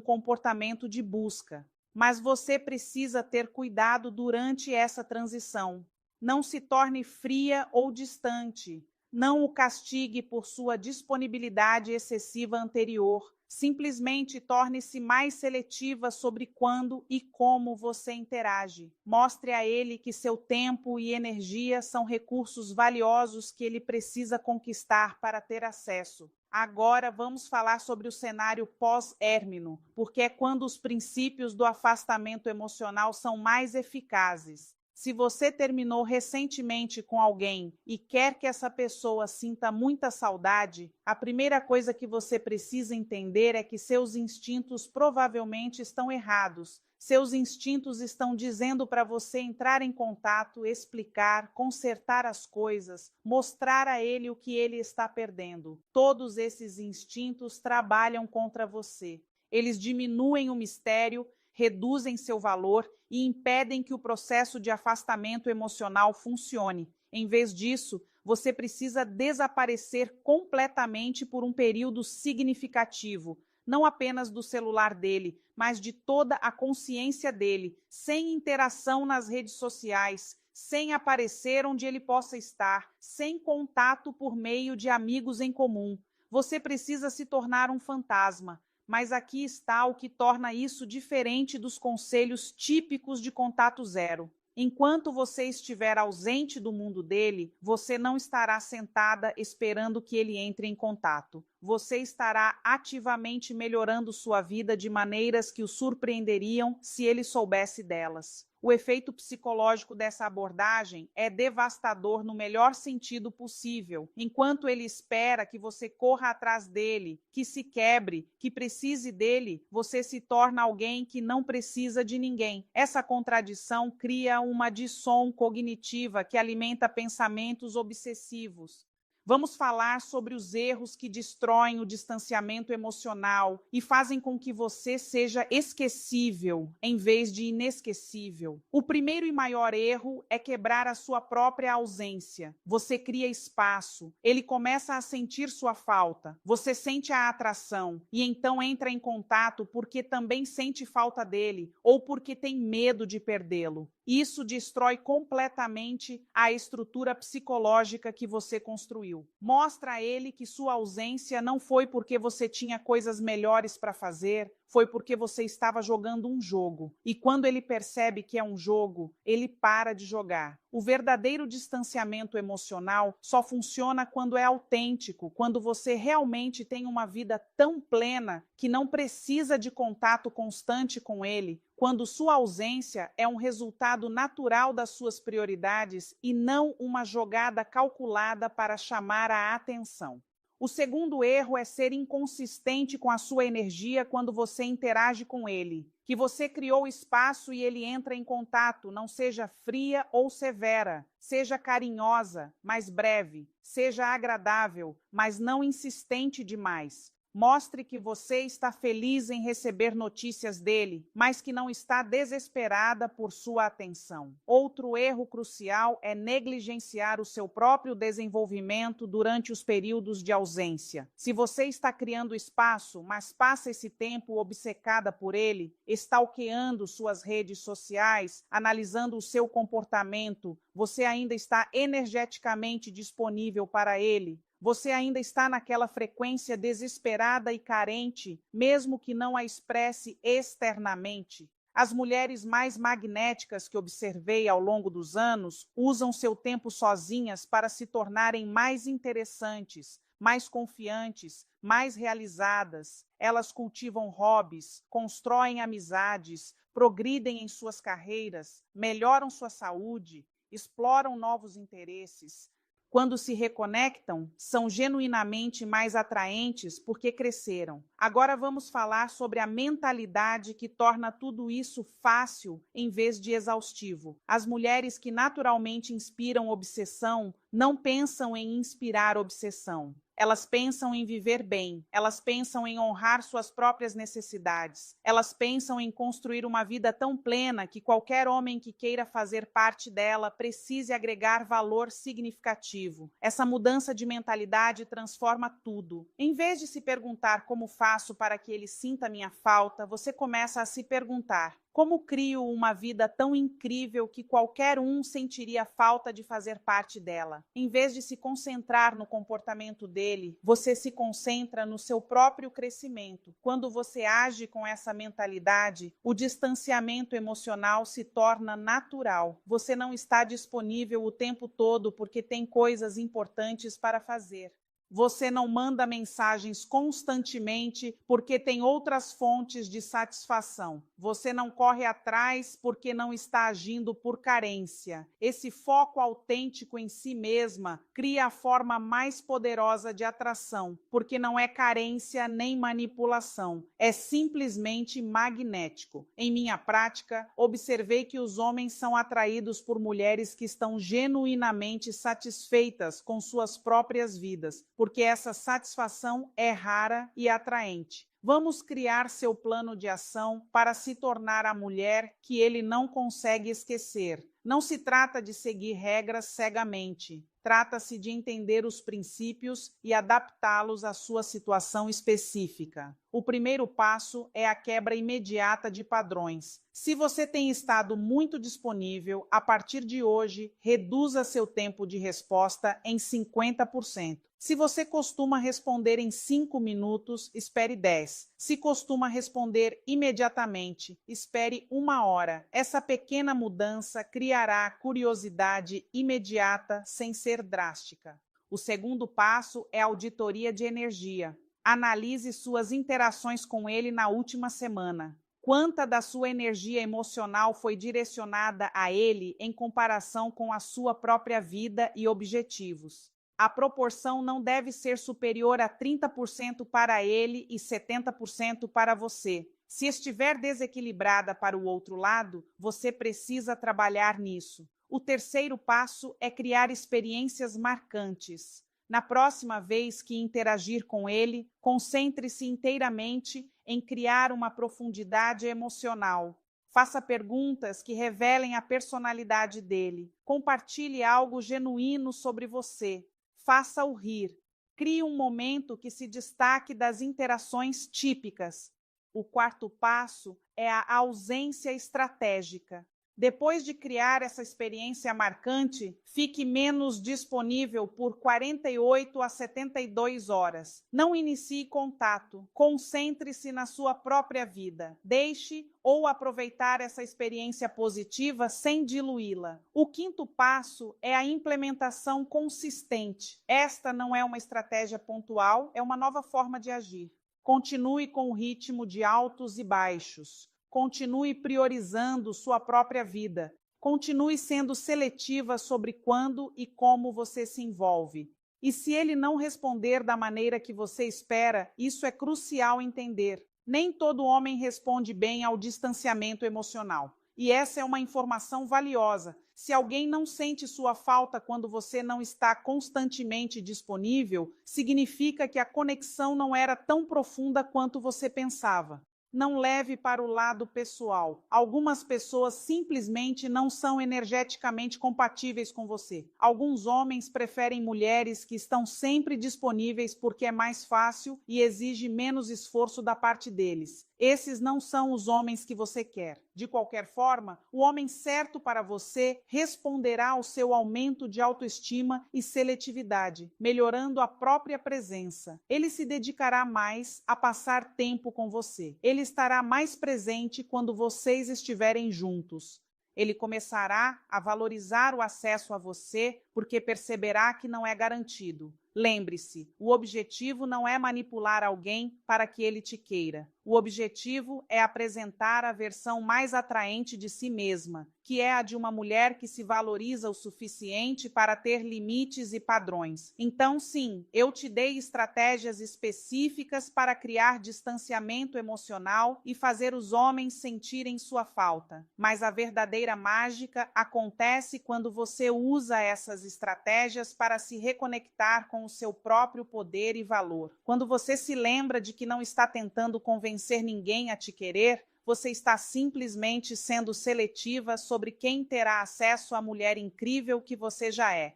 Speaker 1: comportamento de busca. Mas você precisa ter cuidado durante essa transição. Não se torne fria ou distante. Não o castigue por sua disponibilidade excessiva anterior. Simplesmente torne-se mais seletiva sobre quando e como você interage. Mostre a ele que seu tempo e energia são recursos valiosos que ele precisa conquistar para ter acesso. Agora vamos falar sobre o cenário pós-érmino, porque é quando os princípios do afastamento emocional são mais eficazes. Se você terminou recentemente com alguém e quer que essa pessoa sinta muita saudade, a primeira coisa que você precisa entender é que seus instintos provavelmente estão errados. Seus instintos estão dizendo para você entrar em contato, explicar, consertar as coisas, mostrar a ele o que ele está perdendo. Todos esses instintos trabalham contra você. Eles diminuem o mistério, reduzem seu valor e impedem que o processo de afastamento emocional funcione. Em vez disso, você precisa desaparecer completamente por um período significativo, não apenas do celular dele, mas de toda a consciência dele, sem interação nas redes sociais, sem aparecer onde ele possa estar, sem contato por meio de amigos em comum. Você precisa se tornar um fantasma. Mas aqui está o que torna isso diferente dos conselhos típicos de contato zero. Enquanto você estiver ausente do mundo dele, você não estará sentada esperando que ele entre em contato. Você estará ativamente melhorando sua vida de maneiras que o surpreenderiam se ele soubesse delas. O efeito psicológico dessa abordagem é devastador no melhor sentido possível. Enquanto ele espera que você corra atrás dele, que se quebre, que precise dele, você se torna alguém que não precisa de ninguém. Essa contradição cria uma dissom cognitiva que alimenta pensamentos obsessivos. Vamos falar sobre os erros que destroem o distanciamento emocional e fazem com que você seja esquecível em vez de inesquecível. O primeiro e maior erro é quebrar a sua própria ausência. Você cria espaço, ele começa a sentir sua falta, você sente a atração e então entra em contato porque também sente falta dele ou porque tem medo de perdê-lo. Isso destrói completamente a estrutura psicológica que você construiu. Mostra a ele que sua ausência não foi porque você tinha coisas melhores para fazer, foi porque você estava jogando um jogo. E quando ele percebe que é um jogo, ele para de jogar. O verdadeiro distanciamento emocional só funciona quando é autêntico, quando você realmente tem uma vida tão plena que não precisa de contato constante com ele, quando sua ausência é um resultado natural das suas prioridades e não uma jogada calculada para chamar a atenção. O segundo erro é ser inconsistente com a sua energia quando você interage com ele. Que você criou espaço e ele entra em contato, não seja fria ou severa. Seja carinhosa, mas breve. Seja agradável, mas não insistente demais. Mostre que você está feliz em receber notícias dele, mas que não está desesperada por sua atenção. Outro erro crucial é negligenciar o seu próprio desenvolvimento durante os períodos de ausência. Se você está criando espaço, mas passa esse tempo obcecada por ele, stalkeando suas redes sociais, analisando o seu comportamento, você ainda está energeticamente disponível para ele? Você ainda está naquela frequência desesperada e carente, mesmo que não a expresse externamente? As mulheres mais magnéticas que observei ao longo dos anos usam seu tempo sozinhas para se tornarem mais interessantes, mais confiantes, mais realizadas. Elas cultivam hobbies, constroem amizades, progridem em suas carreiras, melhoram sua saúde, exploram novos interesses. Quando se reconectam, são genuinamente mais atraentes porque cresceram. Agora vamos falar sobre a mentalidade que torna tudo isso fácil em vez de exaustivo. As mulheres que naturalmente inspiram obsessão não pensam em inspirar obsessão. Elas pensam em viver bem, elas pensam em honrar suas próprias necessidades, elas pensam em construir uma vida tão plena que qualquer homem que queira fazer parte dela precise agregar valor significativo. Essa mudança de mentalidade transforma tudo. Em vez de se perguntar como faço para que ele sinta minha falta, você começa a se perguntar: como crio uma vida tão incrível que qualquer um sentiria falta de fazer parte dela? Em vez de se concentrar no comportamento dele, você se concentra no seu próprio crescimento. Quando você age com essa mentalidade, o distanciamento emocional se torna natural. Você não está disponível o tempo todo porque tem coisas importantes para fazer. Você não manda mensagens constantemente porque tem outras fontes de satisfação. Você não corre atrás porque não está agindo por carência. Esse foco autêntico em si mesma cria a forma mais poderosa de atração, porque não é carência nem manipulação. É simplesmente magnético. Em minha prática, observei que os homens são atraídos por mulheres que estão genuinamente satisfeitas com suas próprias vidas, porque essa satisfação é rara e atraente. Vamos criar seu plano de ação para se tornar a mulher que ele não consegue esquecer. Não se trata de seguir regras cegamente. Trata-se de entender os princípios e adaptá-los à sua situação específica. O primeiro passo é a quebra imediata de padrões. Se você tem estado muito disponível, a partir de hoje, reduza seu tempo de resposta em 50%. Se você costuma responder em 5 minutos, espere 10. Se costuma responder imediatamente, espere 1 hora. Essa pequena mudança criará curiosidade imediata sem ser drástica. O segundo passo é a auditoria de energia. Analise suas interações com ele na última semana. Quanta da sua energia emocional foi direcionada a ele em comparação com a sua própria vida e objetivos? A proporção não deve ser superior a 30% para ele e 70% para você. Se estiver desequilibrada para o outro lado, você precisa trabalhar nisso. O terceiro passo é criar experiências marcantes. Na próxima vez que interagir com ele, concentre-se inteiramente em criar uma profundidade emocional. Faça perguntas que revelem a personalidade dele. Compartilhe algo genuíno sobre você. Faça-o rir. Crie um momento que se destaque das interações típicas. O quarto passo é a ausência estratégica. Depois de criar essa experiência marcante, fique menos disponível por 48 a 72 horas. Não inicie contato. Concentre-se na sua própria vida. Deixe ou aproveitar essa experiência positiva sem diluí-la. O quinto passo é a implementação consistente. Esta não é uma estratégia pontual, é uma nova forma de agir. Continue com o ritmo de altos e baixos. Continue priorizando sua própria vida. Continue sendo seletiva sobre quando e como você se envolve. E se ele não responder da maneira que você espera, isso é crucial entender. Nem todo homem responde bem ao distanciamento emocional. E essa é uma informação valiosa. Se alguém não sente sua falta quando você não está constantemente disponível, significa que a conexão não era tão profunda quanto você pensava. Não leve para o lado pessoal. Algumas pessoas simplesmente não são energeticamente compatíveis com você. Alguns homens preferem mulheres que estão sempre disponíveis porque é mais fácil e exige menos esforço da parte deles. Esses não são os homens que você quer. De qualquer forma, o homem certo para você responderá ao seu aumento de autoestima e seletividade, melhorando a própria presença. Ele se dedicará mais a passar tempo com você. Ele estará mais presente quando vocês estiverem juntos. Ele começará a valorizar o acesso a você porque perceberá que não é garantido. Lembre-se, o objetivo não é manipular alguém para que ele te queira. O objetivo é apresentar a versão mais atraente de si mesma, que é a de uma mulher que se valoriza o suficiente para ter limites e padrões. Então, sim, eu te dei estratégias específicas para criar distanciamento emocional e fazer os homens sentirem sua falta. Mas a verdadeira mágica acontece quando você usa essas estratégias para se reconectar com o seu próprio poder e valor. Quando você se lembra de que não está tentando convencer ninguém a te querer, você está simplesmente sendo seletiva sobre quem terá acesso à mulher incrível que você já é.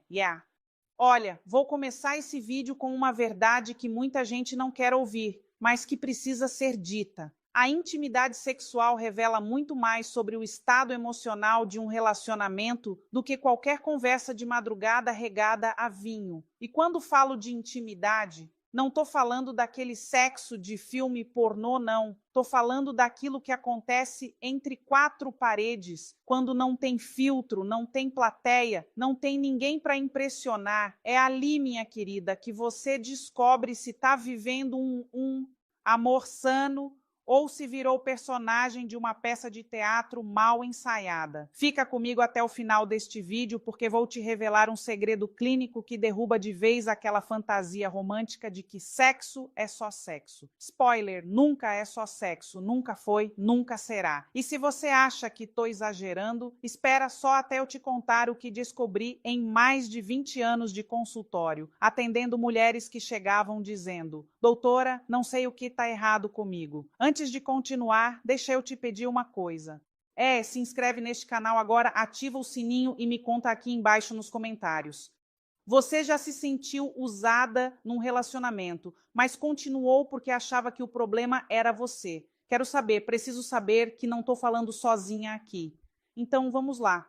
Speaker 1: Olha, vou começar esse vídeo com uma verdade que muita gente não quer ouvir, mas que precisa ser dita. A intimidade sexual revela muito mais sobre o estado emocional de um relacionamento do que qualquer conversa de madrugada regada a vinho. E quando falo de intimidade, não estou falando daquele sexo de filme pornô, não. Estou falando daquilo que acontece entre quatro paredes, quando não tem filtro, não tem plateia, não tem ninguém para impressionar. É ali, minha querida, que você descobre se está vivendo um amor sano ou se virou personagem de uma peça de teatro mal ensaiada. Fica comigo até o final deste vídeo, porque vou te revelar um segredo clínico que derruba de vez aquela fantasia romântica de que sexo é só sexo. Spoiler, nunca é só sexo, nunca foi, nunca será. E se você acha que estou exagerando, espera só até eu te contar o que descobri em mais de 20 anos de consultório, atendendo mulheres que chegavam dizendo: doutora, não sei o que está errado comigo. Antes de continuar, deixa eu te pedir uma coisa. Se inscreve neste canal agora, ativa o sininho e me conta aqui embaixo nos comentários. Você já se sentiu usada num relacionamento, mas continuou porque achava que o problema era você. Quero saber, preciso saber que não estou falando sozinha aqui. Então vamos lá.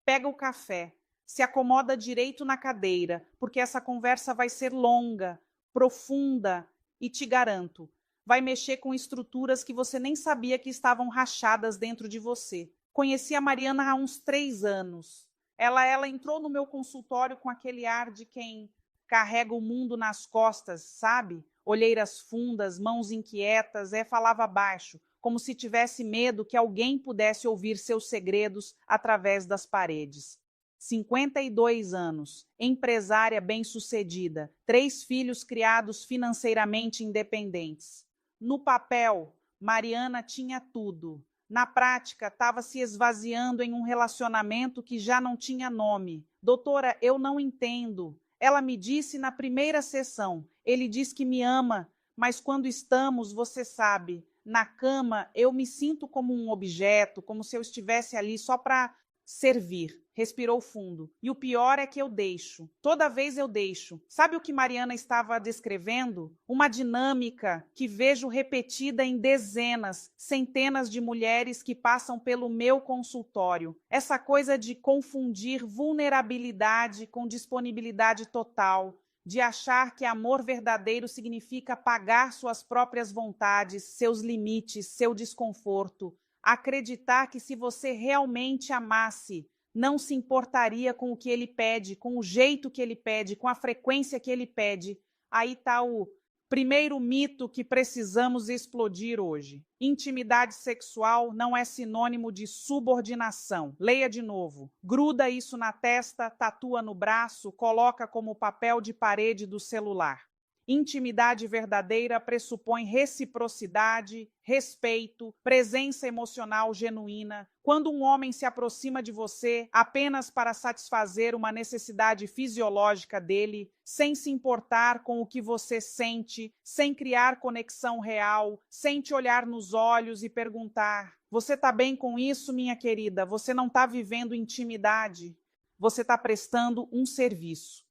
Speaker 1: Pega o café, se acomoda direito na cadeira, porque essa conversa vai ser longa, profunda e te garanto, vai mexer com estruturas que você nem sabia que estavam rachadas dentro de você. Conheci a Mariana há uns 3 anos. Ela entrou no meu consultório com aquele ar de quem carrega o mundo nas costas, sabe? Olheiras fundas, mãos inquietas, falava baixo, como se tivesse medo que alguém pudesse ouvir seus segredos através das paredes. 52 anos, empresária bem-sucedida, 3 filhos criados financeiramente independentes. No papel, Mariana tinha tudo. Na prática, estava se esvaziando em um relacionamento que já não tinha nome. Doutora, eu não entendo. Ela me disse na primeira sessão. Ele diz que me ama, mas quando estamos, você sabe, na cama, eu me sinto como um objeto, como se eu estivesse ali só para servir. Respirou fundo. E o pior é que eu deixo. Toda vez eu deixo. Sabe o que Mariana estava descrevendo? Uma dinâmica que vejo repetida em dezenas, centenas de mulheres que passam pelo meu consultório. Essa coisa de confundir vulnerabilidade com disponibilidade total, de achar que amor verdadeiro significa pagar suas próprias vontades, seus limites, seu desconforto. Acreditar que se você realmente amasse, não se importaria com o que ele pede, com o jeito que ele pede, com a frequência que ele pede. Aí está o primeiro mito que precisamos explodir hoje. Intimidade sexual não é sinônimo de subordinação. Leia de novo. Gruda isso na testa, tatua no braço, coloca como papel de parede do celular. Intimidade verdadeira pressupõe reciprocidade, respeito, presença emocional genuína. Quando um homem se aproxima de você apenas para satisfazer uma necessidade fisiológica dele, sem se importar com o que você sente, sem criar conexão real, sem te olhar nos olhos e perguntar: você está bem com isso, minha querida? Você não está vivendo intimidade? Você está prestando um serviço.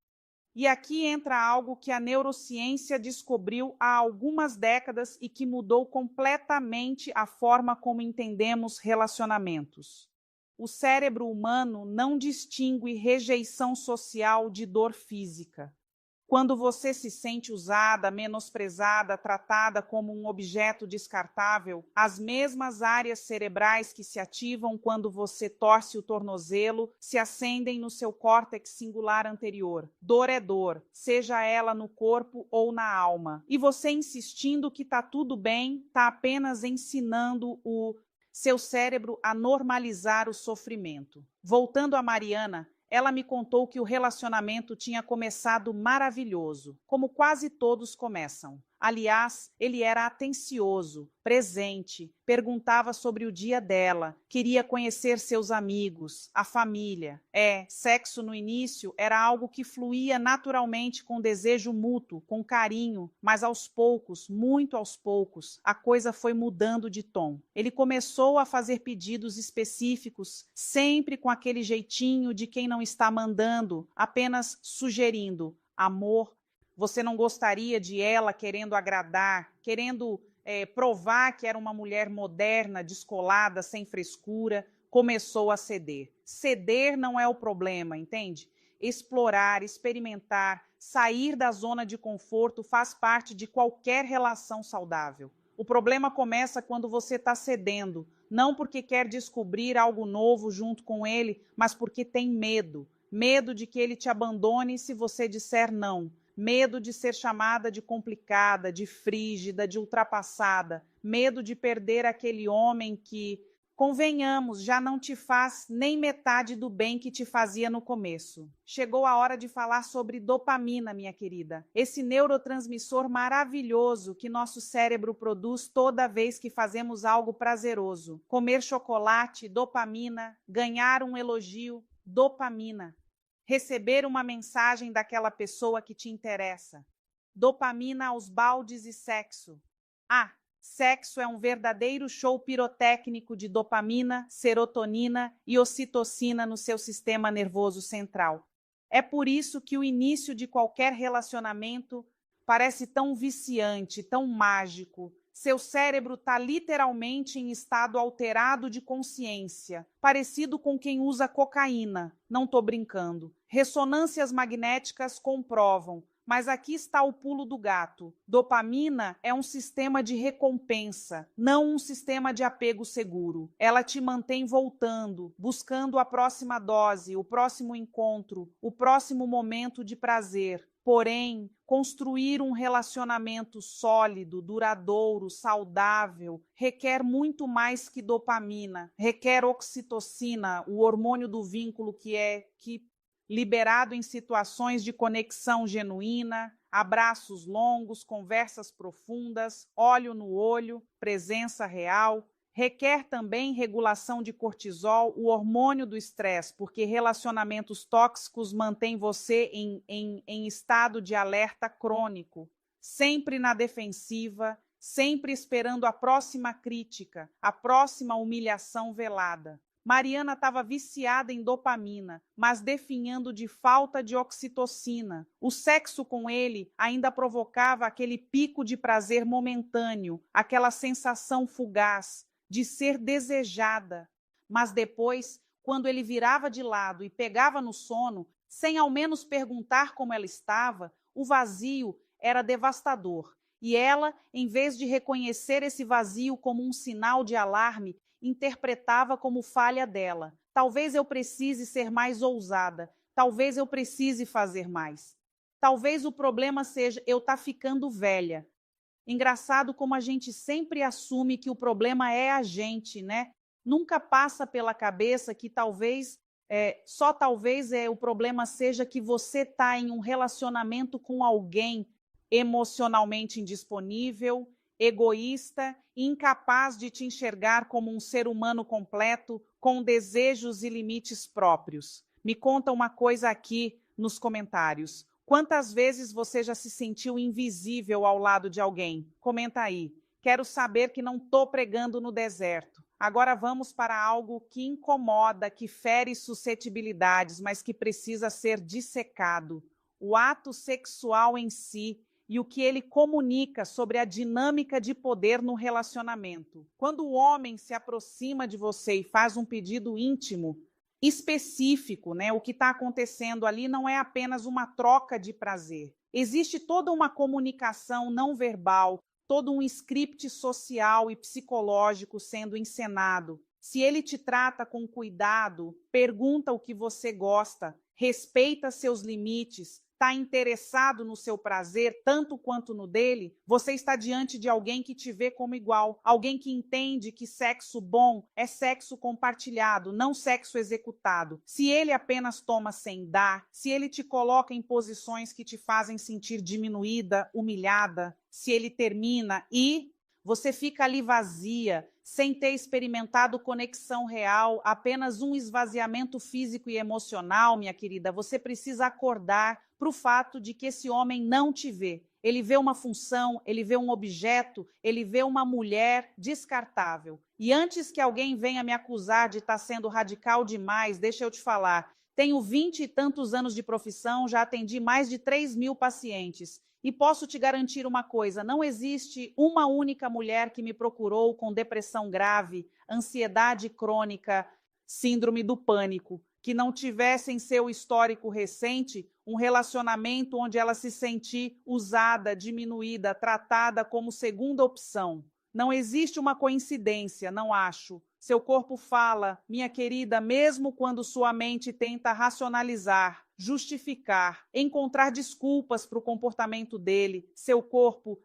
Speaker 1: E aqui entra algo que a neurociência descobriu há algumas décadas e que mudou completamente a forma como entendemos relacionamentos. O cérebro humano não distingue rejeição social de dor física. Quando você se sente usada, menosprezada, tratada como um objeto descartável, as mesmas áreas cerebrais que se ativam quando você torce o tornozelo se acendem no seu córtex singular anterior. Dor é dor, seja ela no corpo ou na alma. E você insistindo que está tudo bem, está apenas ensinando o seu cérebro a normalizar o sofrimento. Voltando a Mariana, ela me contou que o relacionamento tinha começado maravilhoso, como quase todos começam. Aliás, ele era atencioso, presente, perguntava sobre o dia dela, queria conhecer seus amigos, a família. Sexo no início era algo que fluía naturalmente com desejo mútuo, com carinho, mas aos poucos, muito aos poucos, a coisa foi mudando de tom. Ele começou a fazer pedidos específicos, sempre com aquele jeitinho de quem não está mandando, apenas sugerindo: amor. Você não gostaria de ela querendo agradar, querendo provar que era uma mulher moderna, descolada, sem frescura. Começou a ceder. Ceder não é o problema, entende? Explorar, experimentar, sair da zona de conforto faz parte de qualquer relação saudável. O problema começa quando você está cedendo, não porque quer descobrir algo novo junto com ele, mas porque tem medo. Medo de que ele te abandone se você disser não. Medo de ser chamada de complicada, de frígida, de ultrapassada. medo de perder aquele homem que, convenhamos, já não te faz nem metade do bem que te fazia no começo. Chegou a hora de falar sobre dopamina, minha querida. Esse neurotransmissor maravilhoso que nosso cérebro produz toda vez que fazemos algo prazeroso. Comer chocolate, dopamina. Ganhar um elogio, dopamina. Receber uma mensagem daquela pessoa que te interessa. Dopamina aos baldes e sexo. Sexo é um verdadeiro show pirotécnico de dopamina, serotonina e ocitocina no seu sistema nervoso central. É por isso que o início de qualquer relacionamento parece tão viciante, tão mágico. Seu cérebro está literalmente em estado alterado de consciência, parecido com quem usa cocaína. Não estou brincando. Ressonâncias magnéticas comprovam. Mas aqui está o pulo do gato. Dopamina é um sistema de recompensa, não um sistema de apego seguro. Ela te mantém voltando, buscando a próxima dose, o próximo encontro, o próximo momento de prazer. Porém, construir um relacionamento sólido, duradouro, saudável, requer muito mais que dopamina. Requer oxitocina, o hormônio do vínculo que liberado em situações de conexão genuína, abraços longos, conversas profundas, olho no olho, presença real. Requer também regulação de cortisol, o hormônio do estresse, porque relacionamentos tóxicos mantêm você em estado de alerta crônico, sempre na defensiva, sempre esperando a próxima crítica, a próxima humilhação velada. Mariana estava viciada em dopamina, mas definhando de falta de oxitocina. O sexo com ele ainda provocava aquele pico de prazer momentâneo, aquela sensação fugaz de ser desejada. Mas depois, quando ele virava de lado e pegava no sono, sem ao menos perguntar como ela estava, o vazio era devastador. E ela, em vez de reconhecer esse vazio como um sinal de alarme, interpretava como falha dela. Talvez eu precise ser mais ousada. Talvez eu precise fazer mais. Talvez o problema seja eu estar ficando velha. Engraçado como a gente sempre assume que o problema é a gente, né? Nunca passa pela cabeça que só talvez o problema seja que você está em um relacionamento com alguém emocionalmente indisponível, egoísta, incapaz de te enxergar como um ser humano completo, com desejos e limites próprios. Me conta uma coisa aqui nos comentários. Quantas vezes você já se sentiu invisível ao lado de alguém? Comenta aí. Quero saber que não estou pregando no deserto. Agora vamos para algo que incomoda, que fere suscetibilidades, mas que precisa ser dissecado. O ato sexual em si e o que ele comunica sobre a dinâmica de poder no relacionamento. Quando o homem se aproxima de você e faz um pedido íntimo, específico, né? O que está acontecendo ali não é apenas uma troca de prazer. Existe toda uma comunicação não verbal, todo um script social e psicológico sendo encenado. Se ele te trata com cuidado, pergunta o que você gosta, respeita seus limites, está interessado no seu prazer tanto quanto no dele, você está diante de alguém que te vê como igual, alguém que entende que sexo bom é sexo compartilhado, não sexo executado. Se ele apenas toma sem dar, se ele te coloca em posições que te fazem sentir diminuída, humilhada, se ele termina e você fica ali vazia, sem ter experimentado conexão real, apenas um esvaziamento físico e emocional, minha querida, você precisa acordar para o fato de que esse homem não te vê. Ele vê uma função, ele vê um objeto, ele vê uma mulher descartável. E antes que alguém venha me acusar de estar sendo radical demais, deixa eu te falar, tenho 20 e tantos anos de profissão, já atendi mais de 3.000 pacientes. E posso te garantir uma coisa, não existe uma única mulher que me procurou com depressão grave, ansiedade crônica, síndrome do pânico, que não tivesse em seu histórico recente um relacionamento onde ela se sentir usada, diminuída, tratada como segunda opção. Não existe uma coincidência, não acho. Seu corpo fala, minha querida, mesmo quando sua mente tenta racionalizar, justificar, encontrar desculpas para o comportamento dele. Seu corpo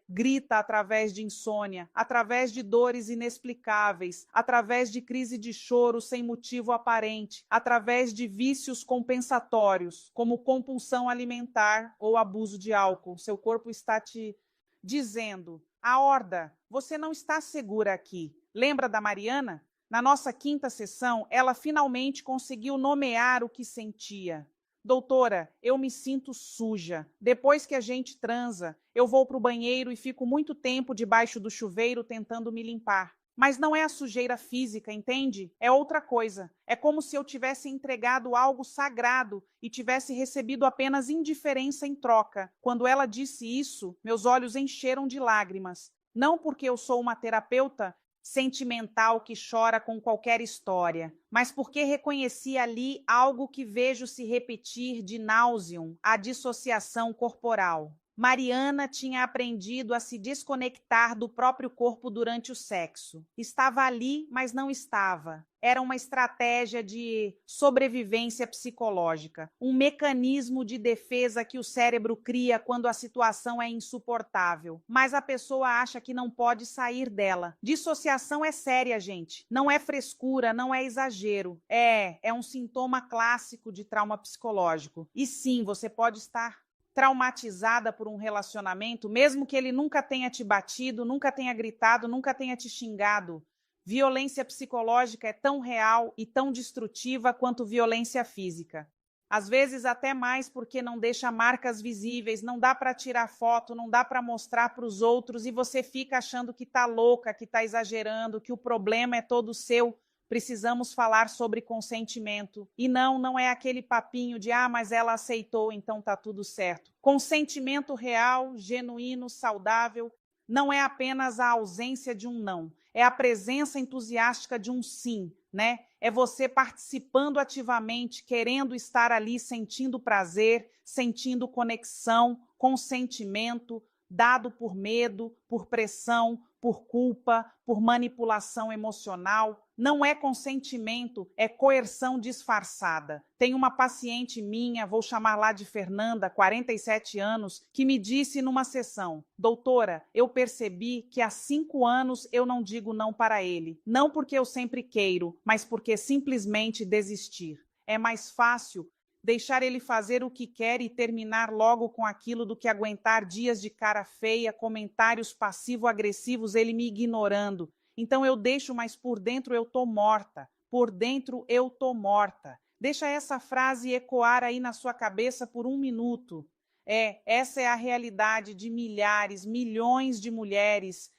Speaker 1: grita através de insônia, através de dores inexplicáveis, através de crise de choro sem motivo aparente, através de vícios compensatórios, como compulsão alimentar ou abuso de álcool. Seu corpo está te dizendo: Aorda, você não está segura aqui. Lembra da Mariana? Na nossa quinta sessão, ela finalmente conseguiu nomear o que sentia. Doutora, eu me sinto suja. Depois que a gente transa, eu vou para o banheiro e fico muito tempo debaixo do chuveiro tentando me limpar. Mas não é a sujeira física, entende? É outra coisa. É como se eu tivesse entregado algo sagrado e tivesse recebido apenas indiferença em troca. Quando ela disse isso, meus olhos encheram de lágrimas. Não porque eu sou uma terapeuta sentimental que chora com qualquer história, mas porque reconheci ali algo que vejo se repetir de nauseam, a dissociação corporal. Mariana tinha aprendido a se desconectar do próprio corpo durante o sexo. Estava ali, mas não estava. Era uma estratégia de sobrevivência psicológica, um mecanismo de defesa que o cérebro cria quando a situação é insuportável. Mas a pessoa acha que não pode sair dela. Dissociação é séria, gente. Não é frescura, não é exagero. É um sintoma clássico de trauma psicológico. E sim, você pode estar traumatizada por um relacionamento, mesmo que ele nunca tenha te batido, nunca tenha gritado, nunca tenha te xingado. Violência psicológica é tão real e tão destrutiva quanto violência física. Às vezes até mais, porque não deixa marcas visíveis, não dá para tirar foto, não dá para mostrar para os outros e você fica achando que está louca, que está exagerando, que o problema é todo seu. Precisamos falar sobre consentimento. E não é aquele papinho de mas ela aceitou, então tá tudo certo. Consentimento real, genuíno, saudável, não é apenas a ausência de um não, é a presença entusiástica de um sim, né? É você participando ativamente, querendo estar ali, sentindo prazer, sentindo conexão, consentimento, dado por medo, por pressão, por culpa, por manipulação emocional. Não é consentimento, é coerção disfarçada. Tem uma paciente minha, vou chamar lá de Fernanda, 47 anos, que me disse numa sessão: doutora, eu percebi que há 5 anos eu não digo não para ele. Não porque eu sempre queiro, mas porque simplesmente desistir. É mais fácil deixar ele fazer o que quer e terminar logo com aquilo do que aguentar dias de cara feia, comentários passivo-agressivos, ele me ignorando. Então eu deixo, mas por dentro eu tô morta. Por dentro eu tô morta. Deixa essa frase ecoar aí na sua cabeça por 1 minuto. Essa é a realidade de milhares, milhões de mulheres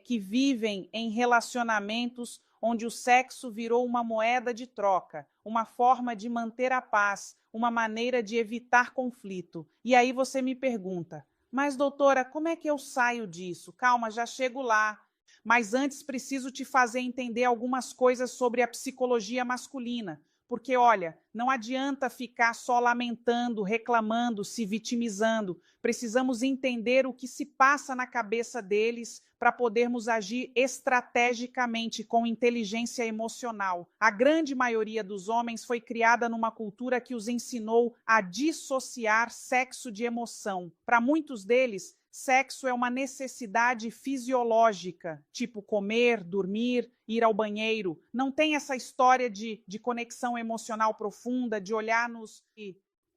Speaker 1: que vivem em relacionamentos onde o sexo virou uma moeda de troca, uma forma de manter a paz, uma maneira de evitar conflito. E aí você me pergunta: mas doutora, como é que eu saio disso? Calma, já chego lá. Mas antes preciso te fazer entender algumas coisas sobre a psicologia masculina. Porque, olha, não adianta ficar só lamentando, reclamando, se vitimizando. Precisamos entender o que se passa na cabeça deles para podermos agir estrategicamente, com inteligência emocional. A grande maioria dos homens foi criada numa cultura que os ensinou a dissociar sexo de emoção. Para muitos deles, sexo é uma necessidade fisiológica, tipo comer, dormir, ir ao banheiro. Não tem essa história de conexão emocional profunda, de olhar nos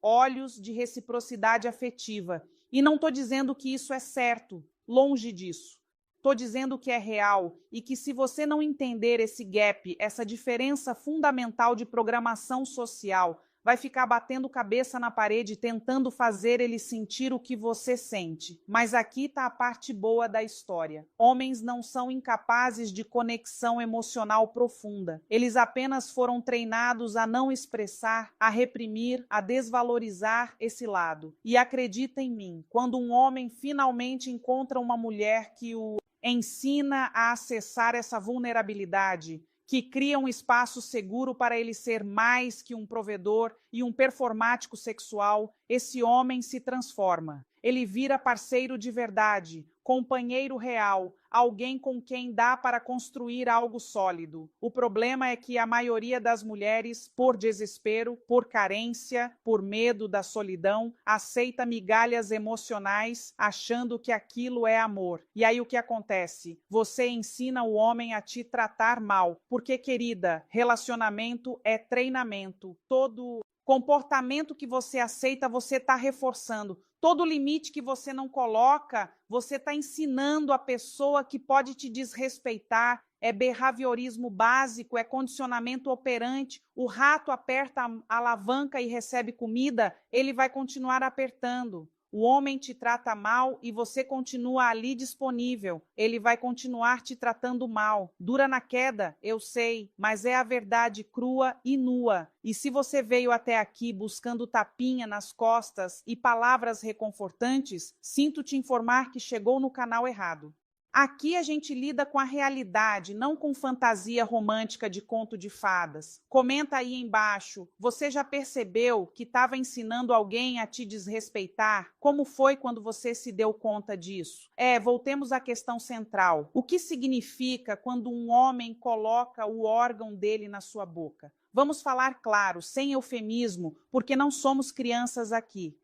Speaker 1: olhos, de reciprocidade afetiva. E não estou dizendo que isso é certo, longe disso. Estou dizendo que é real e que se você não entender esse gap, essa diferença fundamental de programação social, vai ficar batendo cabeça na parede tentando fazer ele sentir o que você sente. Mas aqui está a parte boa da história. Homens não são incapazes de conexão emocional profunda. Eles apenas foram treinados a não expressar, a reprimir, a desvalorizar esse lado. E acredita em mim, quando um homem finalmente encontra uma mulher que o ensina a acessar essa vulnerabilidade, que cria um espaço seguro para ele ser mais que um provedor e um performático sexual, esse homem se transforma. ele vira parceiro de verdade, companheiro real, alguém com quem dá para construir algo sólido. O problema é que a maioria das mulheres, por desespero, por carência, por medo da solidão, aceita migalhas emocionais achando que aquilo é amor. E aí o que acontece? Você ensina o homem a te tratar mal, porque, querida, relacionamento é treinamento. Todo comportamento que você aceita, você está reforçando. Todo limite que você não coloca, você está ensinando a pessoa que pode te desrespeitar. É behaviorismo básico, é condicionamento operante. O rato aperta a alavanca e recebe comida, ele vai continuar apertando. O homem te trata mal e você continua ali disponível. Ele vai continuar te tratando mal. Dura na queda, eu sei, mas é a verdade crua e nua. E se você veio até aqui buscando tapinha nas costas e palavras reconfortantes, sinto te informar que chegou no canal errado. Aqui a gente lida com a realidade, não com fantasia romântica de conto de fadas. Comenta aí embaixo, você já percebeu que estava ensinando alguém a te desrespeitar? Como foi quando você se deu conta disso? Voltemos à questão central. O que significa quando um homem coloca o órgão dele na sua boca? Vamos falar claro, sem eufemismo, porque não somos crianças aqui.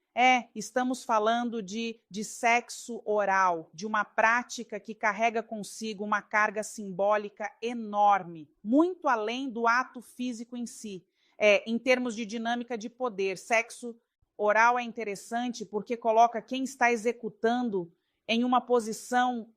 Speaker 1: Estamos falando de sexo oral, de uma prática que carrega consigo uma carga simbólica enorme, muito além do ato físico em si. Em termos de dinâmica de poder, sexo oral é interessante porque coloca quem está executando em uma posição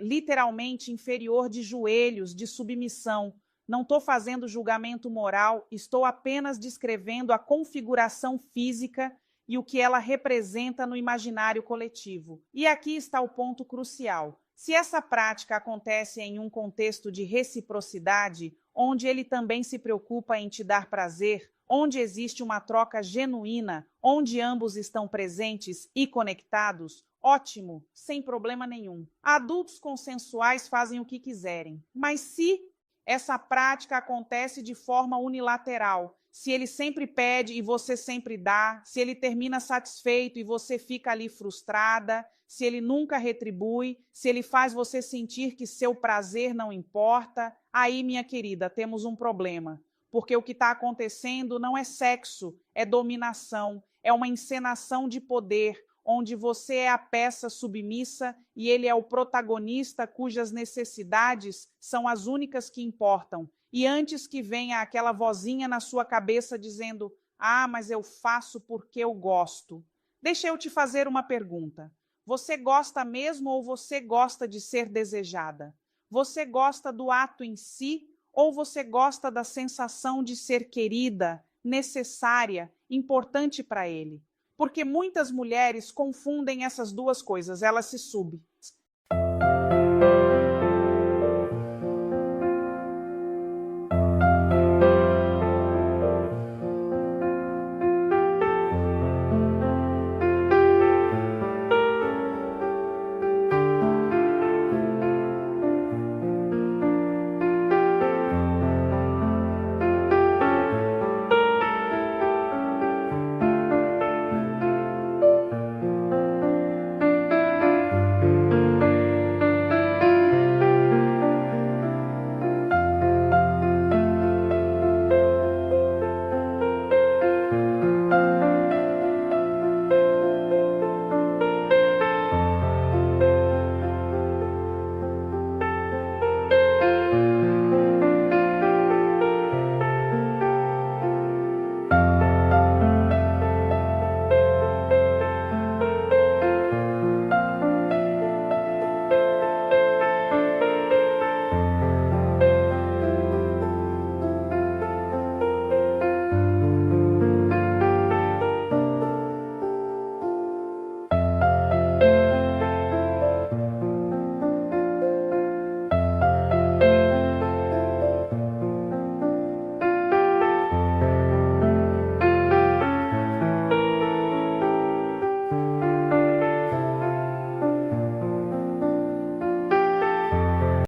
Speaker 1: literalmente inferior de joelhos, de submissão. Não estou fazendo julgamento moral, estou apenas descrevendo a configuração física e o que ela representa no imaginário coletivo. E aqui está o ponto crucial. Se essa prática acontece em um contexto de reciprocidade, onde ele também se preocupa em te dar prazer, onde existe uma troca genuína, onde ambos estão presentes e conectados, ótimo, sem problema nenhum. Adultos consensuais fazem o que quiserem. Mas se essa prática acontece de forma unilateral, se ele sempre pede e você sempre dá, se ele termina satisfeito e você fica ali frustrada, se ele nunca retribui, se ele faz você sentir que seu prazer não importa, aí, minha querida, temos um problema. Porque o que está acontecendo não é sexo, é dominação, é uma encenação de poder, onde você é a peça submissa e ele é o protagonista cujas necessidades são as únicas que importam. E antes que venha aquela vozinha na sua cabeça dizendo: ah, mas eu faço porque eu gosto. Deixa eu te fazer uma pergunta. Você gosta mesmo ou você gosta de ser desejada? Você gosta do ato em si ou você gosta da sensação de ser querida, necessária, importante para ele? Porque muitas mulheres confundem essas duas coisas, elas se